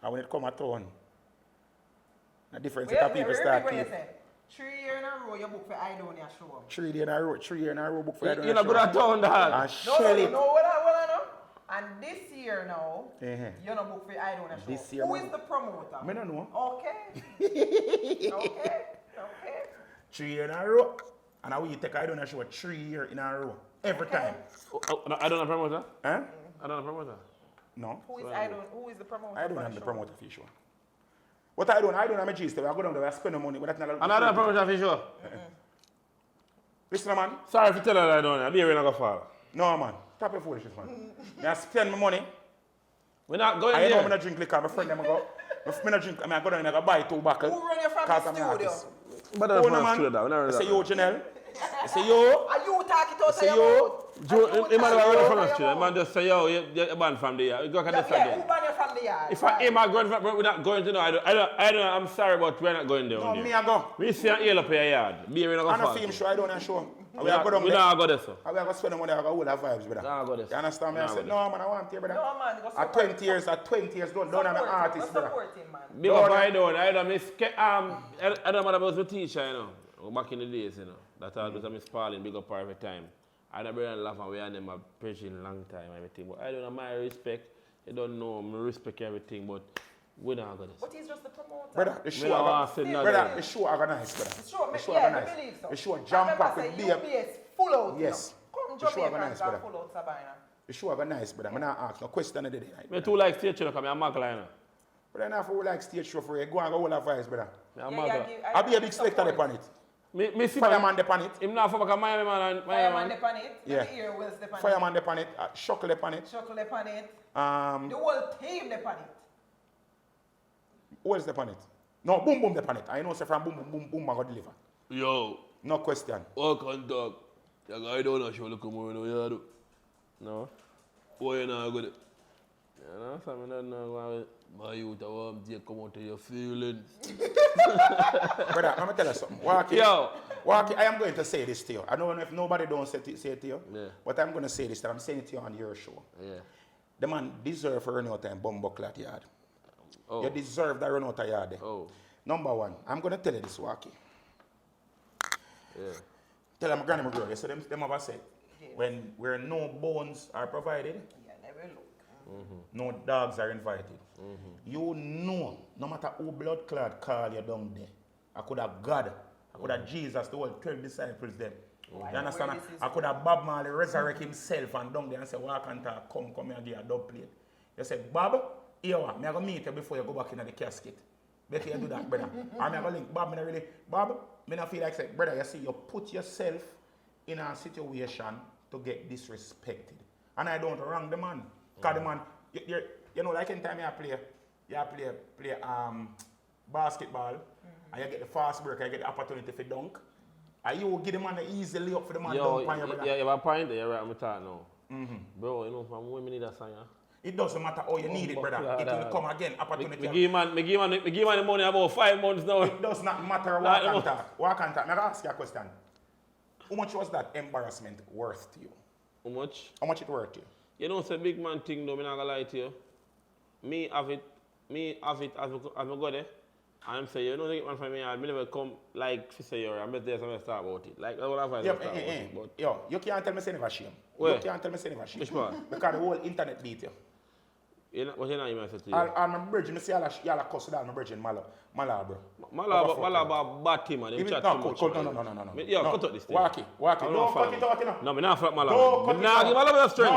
And when it come at town, a different set of people start to 3 years in a row you book for Aidonia show. 3 years in a row book for Aidonia show. You're not good at town, dad. And shell it. No, what I know. And this year now, you're not book for Aidonia show. This year Who now. is the promoter? I don't know. Okay. Okay. 3 years in a row. And how you take Aidonia show 3 years in a row. Every time. I don't know promoter. Huh? I don't know promoter. No. Who is the promoter? I don't have the promoter for sure. What I don't have a G step. I go down there, I spend the money, but that's not And I don't know promoter for sure. Listen, man. Sorry if you tell her that I don't know. I'll be here when I go fall. No, man. Stop your foolishness, man. I spend my money. We're not going I there. know I'm not drink liquor. My friend them go. I'm not drink. I go down and I go buy 2 bottles. Who run you from the studio? But I I say yo, Janelle. I say yo. Are you talking to us? Say yo. He might have run from the studio. The man just say, yo, you're banned from the yard. You go at this again. Who ban you from the yard? If I aim at going from, we're not going to know. I don't know. I'm sorry, but we're not going there. No, me I go. We see an eel up your yard. Be we're not I'm going a to film show. I don't know show. We not go there, sir. I go spend the money. I go all that vibes, brother. Nah, go there. You understand me? I said, no, man, I want you, brother. No, man. Go At 20 years, don't have an artist, brother. Support him, man. Big up I don't miss I don't matter about the teacher, you know. Back in the days, you know. That I was a Miss Pauline, big up her every time. I don't really laugh and we had them preaching long time, everything. But I don't know my respect. You don't know, I respect everything, but we don't go this. But he's just the promoter. Brother, the show organized, brother. The show organized. organized. So. The show jump up with beer. Full out. Yes. Come The show Jamaica organized, and brother. full out Sabina. The show organized, brother. I'm not ask no question today. Me too like stage show because I'm a Mac liner. But then after we like stage show for you, go and go all advice, brother. I'm Mac. I'll be a big selector upon it. Me see Fireman dep on it. him now for like a Miami man and Fireman dep on it. Yeah. Let me hear Will's dep on it. Fireman dep on it. Shuckle dep on it. Chuckle dep on it. The whole team dep on it. Who else dep on it? No, boom boom dep on it. I know say from boom boom boom boom I go deliver. Yo, No question. welcome dog. You got Aidonia show look more in the yard. No. Why you not good? You know, so I don't know why my youth I want to come out to your feelings. Brother, let me tell you something. Walkie, Yo. Walkie, I am going to say this to you. I don't know if nobody don't say it to you, Yeah. but I'm going to say this, and I'm saying it to you on your show. Yeah. The man deserve for run out time bumbo clat yard. Oh. You deserve that run out of yard there. Oh. Number one, I'm going to tell you this, Walkie. Yeah. Tell them granny girl, you see them ever said, when where no bones are provided, Yeah, never look. no dogs are invited. You know, no matter who blood clot call you down there, I could have God, I could have Jesus, the whole 12 disciples then. You understand? I could have Bob Marley resurrect himself and down there and say, walk and talk, come here and give a dub plate. You say, Bob, here what? Me I go meet you before you go back into the casket. Better you do that, brother. Or me I go link, Bob, me not really, Bob, me not feel like say, brother, you see, you put yourself in a situation to get disrespected. And I don't wrong the man. Because the man, you know, like anytime you play basketball, and you get the fast break, you get the opportunity for dunk, and you give the man the easy layup for the man dunk on your brother. Yeah, you have a point there, you're right, I'm talking now. Bro, you know, from women need a song, yeah? It doesn't matter how you need it, brother. It will come again, opportunity. Me give man the money about 5 months now. It does not matter what can talk. What can talk. Now I ask you a question. How much was that embarrassment worth to you? How much? How much it worth to you? You know, it's a big man thing though, I'm not gonna lie to you. Me have it as I go there. I'm saying, you know, the man from me, I never come like she say, I'm just there, so I'm start about it. Like, I will have to start about it. But Yo, you can't tell me say never shame. Where? You can't tell me say never shame. Which part? Because the whole internet beat you. What you know, you might say to you? All my virgin, I see y'all cuss down my virgin, Mala, bro. Malaba batty man, them chat too much. No. Yo, cut out this thing. Walkie. Don't cut it out, you know. No, me not fuck Don't Malaba. cut Me it not out. give Malaba strength.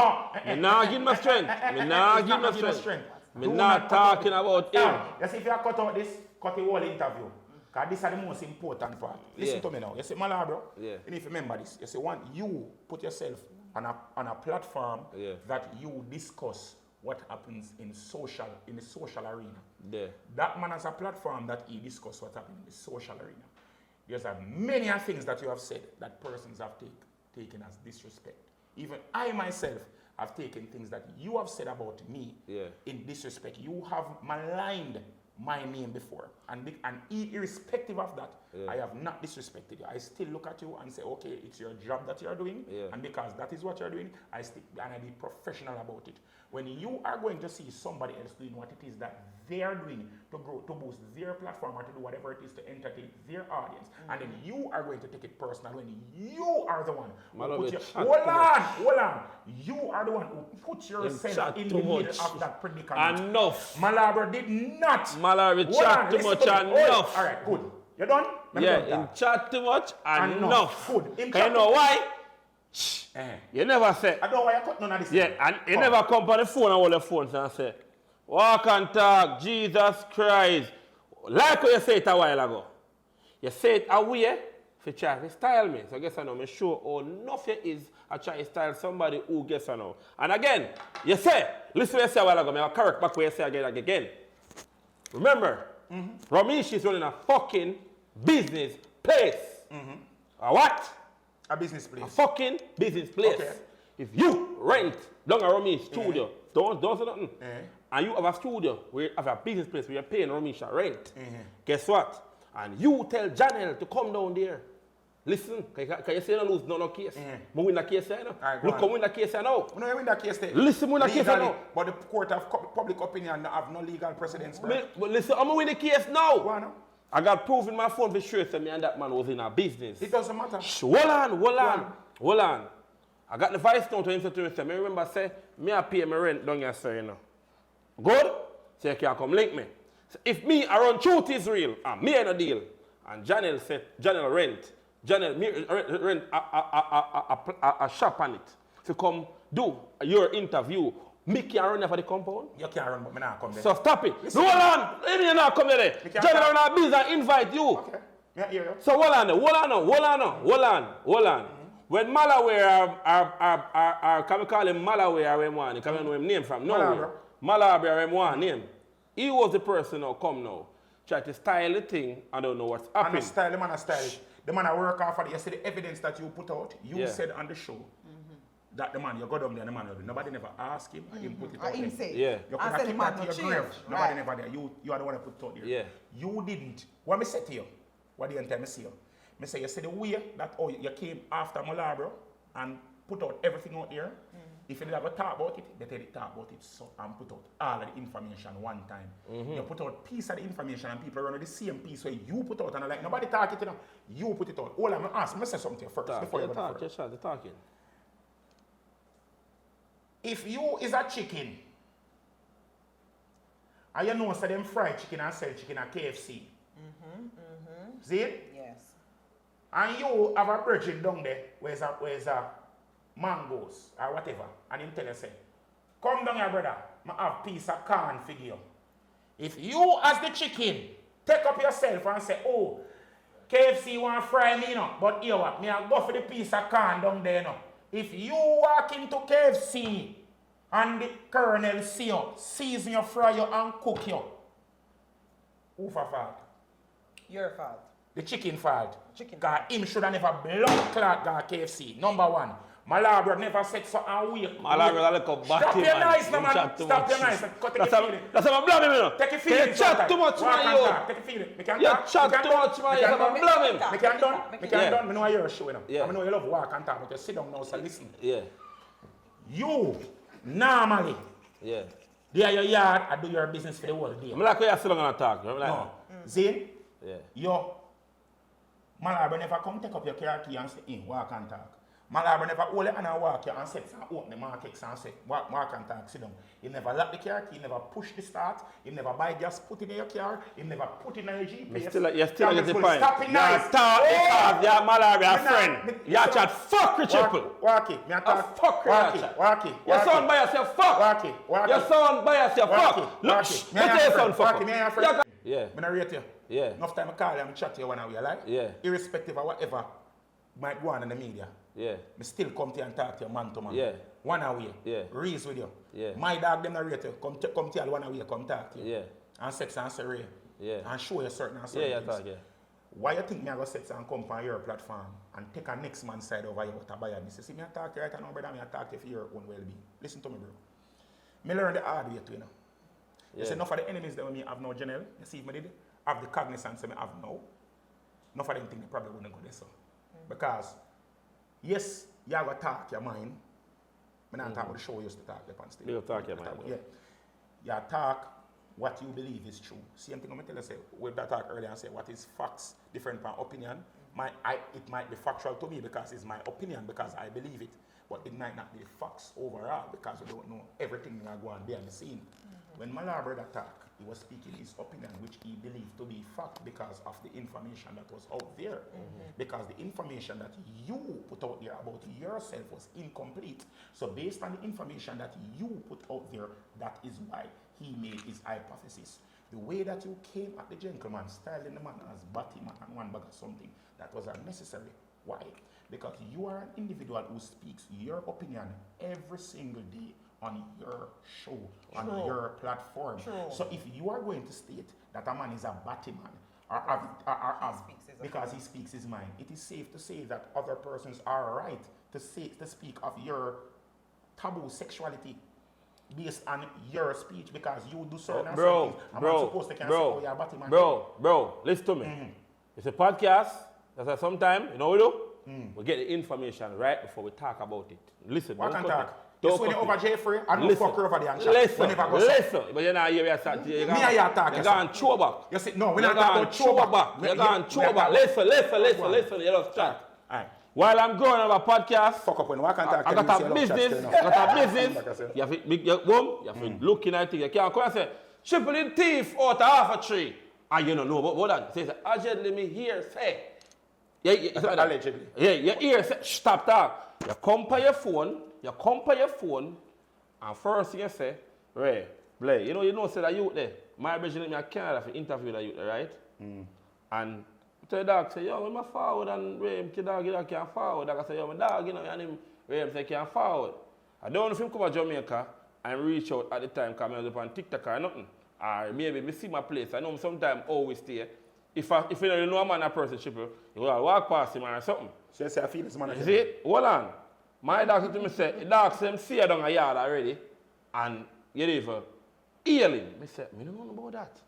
No. Me not give my strength. Me not give my strength. Me not talking about him. You see, if you cut out this, cut the whole interview. Because this is the most important part. Listen to me now. You see, Mala, bro. Yeah. You need to remember this. You see, you put yourself on a platform that you discuss what happens in the social arena. Yeah. That man has a platform that he discusses what happens in the social arena. There's many things that you have said that persons have taken as disrespect. Even I myself have taken things that you have said about me in disrespect. You have maligned my name before. And irrespective of that, I have not disrespected you. I still look at you and say, okay, it's your job that you're doing. And because that is what you're doing, I stick and I be professional about it. When you are going to see somebody else doing what it is that they are doing to grow, to boost their platform or to do whatever it is to entertain their audience, and then you are going to take it personal when you are the one who put hold on. You are the one who put yourself in the middle of that predicament. Enough. Malabra did not. Malabra chat too much. Enough. All right, good. You done? Yeah, in chat too much. Enough. Good. Can you know why? You never say. I don't know why you cut none of this. Yeah, and you never come on the phone and hold the phone and say, walk and talk, Jesus Christ. Like what you said it a while ago. You say it away for try to style me. So I guess I know, me show how enough you is I try to style somebody who gets I know. And again, you say, listen what you say a while ago, I correct back what you say again. Remember, Ramesh is running a fucking business place. A what? A business place. A fucking business place. Okay. If you rent down a Ramesh studio, don't say nothing, and you have a studio where you have a business place where you're paying Ramesh rent, guess what? And you tell Janelle to come down there. Listen, can you say no lose no case? We win the case there now. Right, Look, come win the case there now. We don't win the case there. Listen, win the case there now. But the court of public opinion have no legal precedence. But listen, I'm going to win the case now. Why now? I got proof in my phone for sure that me and that man was in a business. It doesn't matter. Hold on. I got the voice note to him to me. I remember say, me I pay my rent down here, sir, you know. Good? So you can come link me. So if me I run truth is real, and me ain't a deal, and Janelle said, Janelle rent a shop on it. So come do your interview. Me can run there for the compound. You can't run, but me not come there. So stop it. Hold on. Let me not come there. Janelle run a business and invite you. Okay. Me hear you. So hold on. When Malaware can we call him Malaware or M1? You can know him name from nowhere. Malaware or M1 name. He was the person who come now. Try to style the thing, I don't know what's happening. The man style it. The man work off of it. You see the evidence that you put out, you said on the show that the man, you go down there and the man, nobody never asked him, and him put it out there. Yeah. You could have kept that to your grave. Nobody never there. You are the one that put it out there. Yeah. You didn't. What I say to you, what the end time I see you? I say, you see the way that you came after Malabro and put out everything out there. If you did ever talk about it, they tell you talk about it so, and put out all of the information one time. You put out piece of the information and people run with the same piece where you put out and like nobody talk it, you know. You put it out. All I'm ask me say something to you first before you go further. Just talking. If you is a chicken, and you know so them fried chicken and sell chicken at KFC. See it? Yes. And you have a virgin down there where's a mangoes or whatever, and him tell you say, come down here brother, I have piece of corn for you. If you as the chicken take up yourself and say, oh, KFC want to fry me, you know, but here what, me I go for the piece of corn down there, you know. If you walk into KFC and the colonel see you, season you, fry you and cook you, who for fault? Your fault. The chicken fault. Chicken. Because him should have never blood clot got KFC. Number one. Malabra never said so and wait. Malabra like a batty man. Stop your noise, no man. Stop your noise. That's how I'm blaming him. Take a feeling. You chat too much, man. Take a feeling. You chat too much, man. I'm blaming him. Me can done. I know you're show, you know. Yeah. I know you love walk and talk, but you sit down now, so listen. Yeah. You, normally, Yeah. they are your yard and do your business for the whole day. I'm like, where you sit down and talk. No. Zane, Yeah. yo, Malabra never come take up your car key and say, walk and talk. Malabra never hold it and walk here and set and open the markets and say, walk and talk, sit down. He never lock the car key, he never push the start, he never buy gas, put it in your car, he never put it in your GPS. You're still at the point. Stop it nice. Yeah, Malabra, friend. You chat fuck with Trippple. Walk it. Me a talk. Fuck Walk it. Your son by yourself, fuck. Walk it. Your son by yourself, fuck. Look, Walk it. Me what's your son, fuck? Walk it. Me and your friend. Yeah. Me not rate you. Yeah. Enough time I call you and chat to you when I will, like? Yeah. Irrespective of whatever might go on in the media. Yeah. Me still come to you and talk to you man to man. Yeah. One away. Yeah. Raise with you. Yeah. My dog them not rate you. Come to you one away, come talk to you. Yeah. And sex and say Ray. Yeah. And show you certain things. Yeah, talk, yeah. Why you think me I go sex and come on your platform and take a next man's side over you to buy a business? See me I talk to you right now, brother, me I talk to you for your own well-being. Listen to me, bro. Me learn the hard way too, you know. You see, enough of the enemies that me have no general. You see if me did have the cognizance that me have now. Enough of them think they probably wouldn't go there so. Because yes, you have to talk your mind. I not talk about the show you used to talk upon stage. You talk your mind. Yeah. You talk what you believe is true. Same thing I'm tell you say with that talk earlier and say what is facts different from opinion. It might be factual to me because it's my opinion because I believe it. But it might not be facts overall because we don't know everything that go on behind the scene. When Malabra talk, he was speaking his opinion, which he believed to be fact because of the information that was out there. Because the information that you put out there about yourself was incomplete. So based on the information that you put out there, that is why he made his hypothesis. The way that you came at the gentleman, styling the man as Batman and one bag of something, that was unnecessary. Why? Because you are an individual who speaks your opinion every single day on your show, on your platform. So if you are going to state that a man is a Batman, because he speaks his mind, it is safe to say that other persons are right to speak of your taboo sexuality based on your speech because you do certain things. I'm not supposed to say, oh, you're a Batman. Bro, listen to me. It's a podcast. That's why sometimes, you know what we do? We get the information right before we talk about it. Listen, what can talk? Don't Just when you're over Jeffrey, I don't fuck over there and chat. Listen, but you're not here, you're going to throw back. You see, no, we're not talking about throw back. You're going to throw back. Listen, you just chat. While I'm growing on a podcast, fuck up when I can talk. I got a business, you have to make your home, you have to look in at it. You can't come and say, Trippple in thief out of half a tree. And you don't know, but hold on. It says, allegedly me here say. Allegedly. Yeah, your ear say, stop that. You come by your phone, and first thing you say, Ray, Blay, you know say that youth there. My originally I Canada for interview that youth there, right? And tell the dog, say, yo, I'm a forward and Ray, the dog can't forward. I say, yo, my dog, you know, and him, Ray, say, can't forward. I don't know if him come to Jamaica and reach out at the time, because I was up on TikTok or nothing. Or maybe I see my place. I know sometimes always stay. If you don't know a man, a person, Triple, you will walk past him or something. So you say I feel this man. You see it? Hold on. My dog said to me, say, the dog said, see you down a yard already. And you need to heal him. I said, I don't know about that.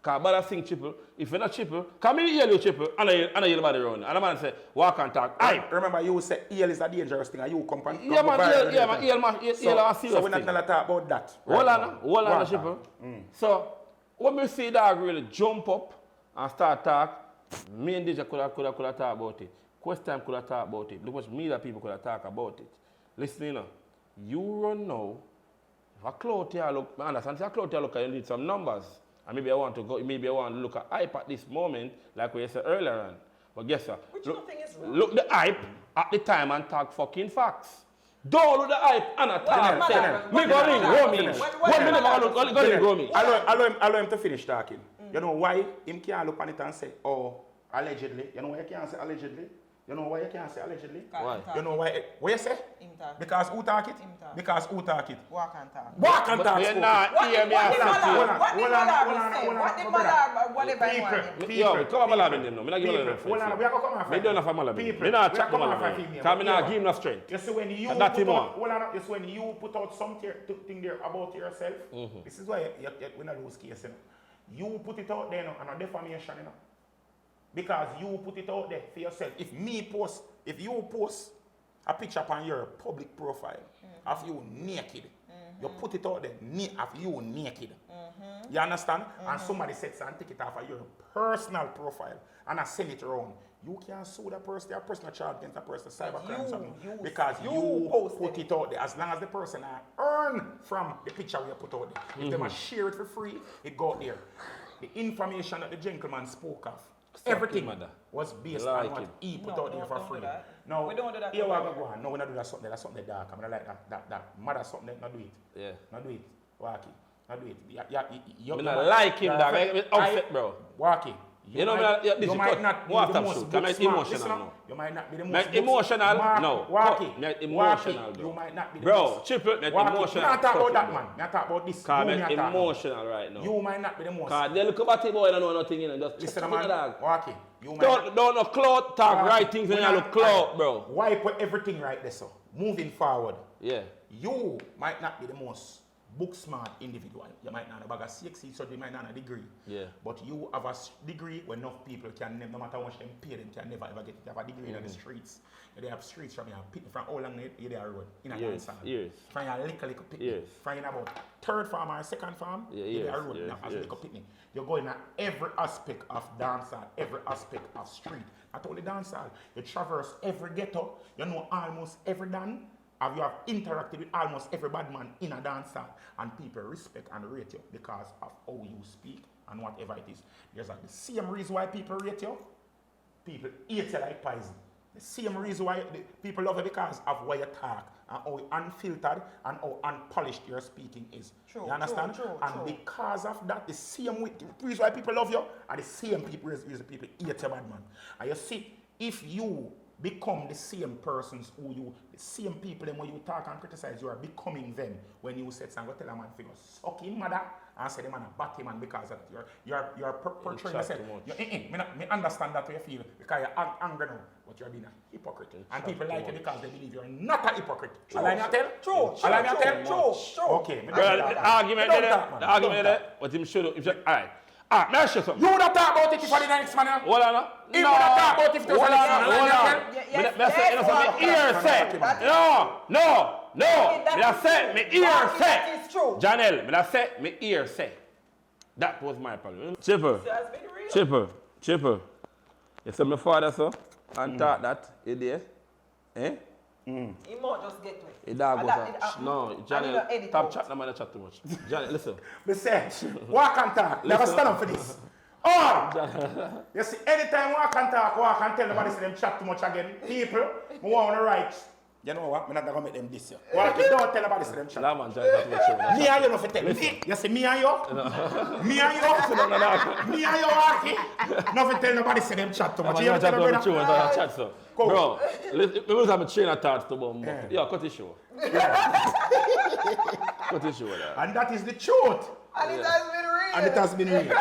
Because I sing Triple. If you're not Triple, come in heal you Triple, and I heal body around. And the man say, walk and talk. Remember you say heal is a dangerous thing and you come and yeah, man, heal a serious thing. So we're not going to talk about that. Hold on, Triple. So, when we see dog really jump up and start talk, me and DJ could have talk about it. Quest time could have talk about it. Look much media people could have talk about it. Listen, you know, you run now. If a clout here look, I understand. If a clout here look, you need some numbers. And maybe I want to look at hype at this moment, like we said earlier on. But guess what? Which nothing is wrong. Look the hype at the time and talk fucking facts. Don't look the hype and attack. Me go ring, go me. 1 minute, go ring, go me. Allow him to finish talking. You know why him can't look on it and say, oh, allegedly. You know why you can't say allegedly? You know why you can't say allegedly? Why? You know why? What you say? Because who talk it? Because who talk it? Walk and talk. Walk and talk. You're not hear me What did Malab whatever you want? Yo, come on, Malab in them now. Me not give him enough. Hold on, we are going to come on. Me don't have a Malab. Me not chat to Malab. Because me not give him no strength. You see when you And that put him out, on. hold on, you see when you put out something there about yourself, this is why we not lose case, you know. You put it out there, you know, and a defamation, you know. Because you put it out there for yourself. If you post a picture upon your public profile of you naked, you put it out there of you naked. You understand? And somebody sets and take it off of your personal profile and I send it around. You can't sue that person, their personal charge against that person, cybercrime something. Because you put it out there. As long as the person earn from the picture you put out there. If they must share it for free, it go there. The information that the gentleman spoke of. Everything was based on what he put out there for free. No, we don't do that. Here we go on. No, we don't do that something. That's something dark. I mean, like that mother something. Not do it. Yeah. Not do it. Wacky. Not do it. I like him, dog. I'm upset, bro. Wacky. You know, you might not be the most emotional. You might not be the most emotional. No. Wacky. Emotional, bro. You might not be the bro, Triple, emotional. I'm not talking about that, man. I'm talking about this. I'm emotional right now. You might not be the most. Because they look about it, boy, don't know nothing, you know. Just listen, man. Wacky. Don't know clout, talk right things when you look clout, bro. Wipe everything right there, so. Moving forward. Yeah. You might not be the most book smart individual. You might not have a bag of CXC, so you might not have a degree. Yeah. But you have a degree where enough people can never, no matter how much them pay them, can never ever get it. You have a degree in the streets. They have streets from here, from all along the road, in a dance hall. Years. From your little picnic. From your about third farm or second farm, you are road now as a little picnic. You're going at every aspect of dance hall, every aspect of street. Not only dance hall, you traverse every ghetto, you know almost every dan. You have interacted with almost every bad man in a dance hall, and people respect and rate you because of how you speak and whatever it is. There's like the same reason why people rate you. People hate you like poison. The same reason why people love you because of why you talk and how unfiltered and how unpolished your speaking is. True, you understand? True. Because of that, the same reason why people love you are the same reason people hate you, bad man. And you see, if you become the same persons who you, the same people them when you talk and criticize, you are becoming them when you set and go tell a man figure suck him mother and say the man a bat him and because of you're portraying yourself. Me understand that way you feel because you're angry now, but you're being a hypocrite. And people like you because they believe you're not a hypocrite. Allow me to tell? True. Okay. The argument there, what him should have, alright. Alright, may I show something? You would have talked about it if I did the next man. Hold on. He would have talked about it if it was the next man. Hold on. My ear say. No. Me say, my ear say. Janelle, me say, my ear say. That was my problem. Chipper. You see my father, so? And thought that, you there? Eh? He might just get to it. No, Janelle, stop chatting, I'm not chat too much. Janelle, listen. Me say, walk and talk. Never stand up for this. Oh! You see, anytime walk and talk, walk and tell nobody say them chat too much again. People, I want to write You know what? I'm not gonna make them this year. Walkie, don't tell nobody say them chat. That man trying to make sure. Me and you no fit tell. Me, you say me and you? Me and you? Me and you, Walkie? No fit tell nobody say them chat too much. You I'm tell trying them, to brother? chat, so. Go. Bro, we will have a chain of thoughts to bomb. Yeah, cut the show. Cut the show. And that is the truth. And it has been real. And it has been real.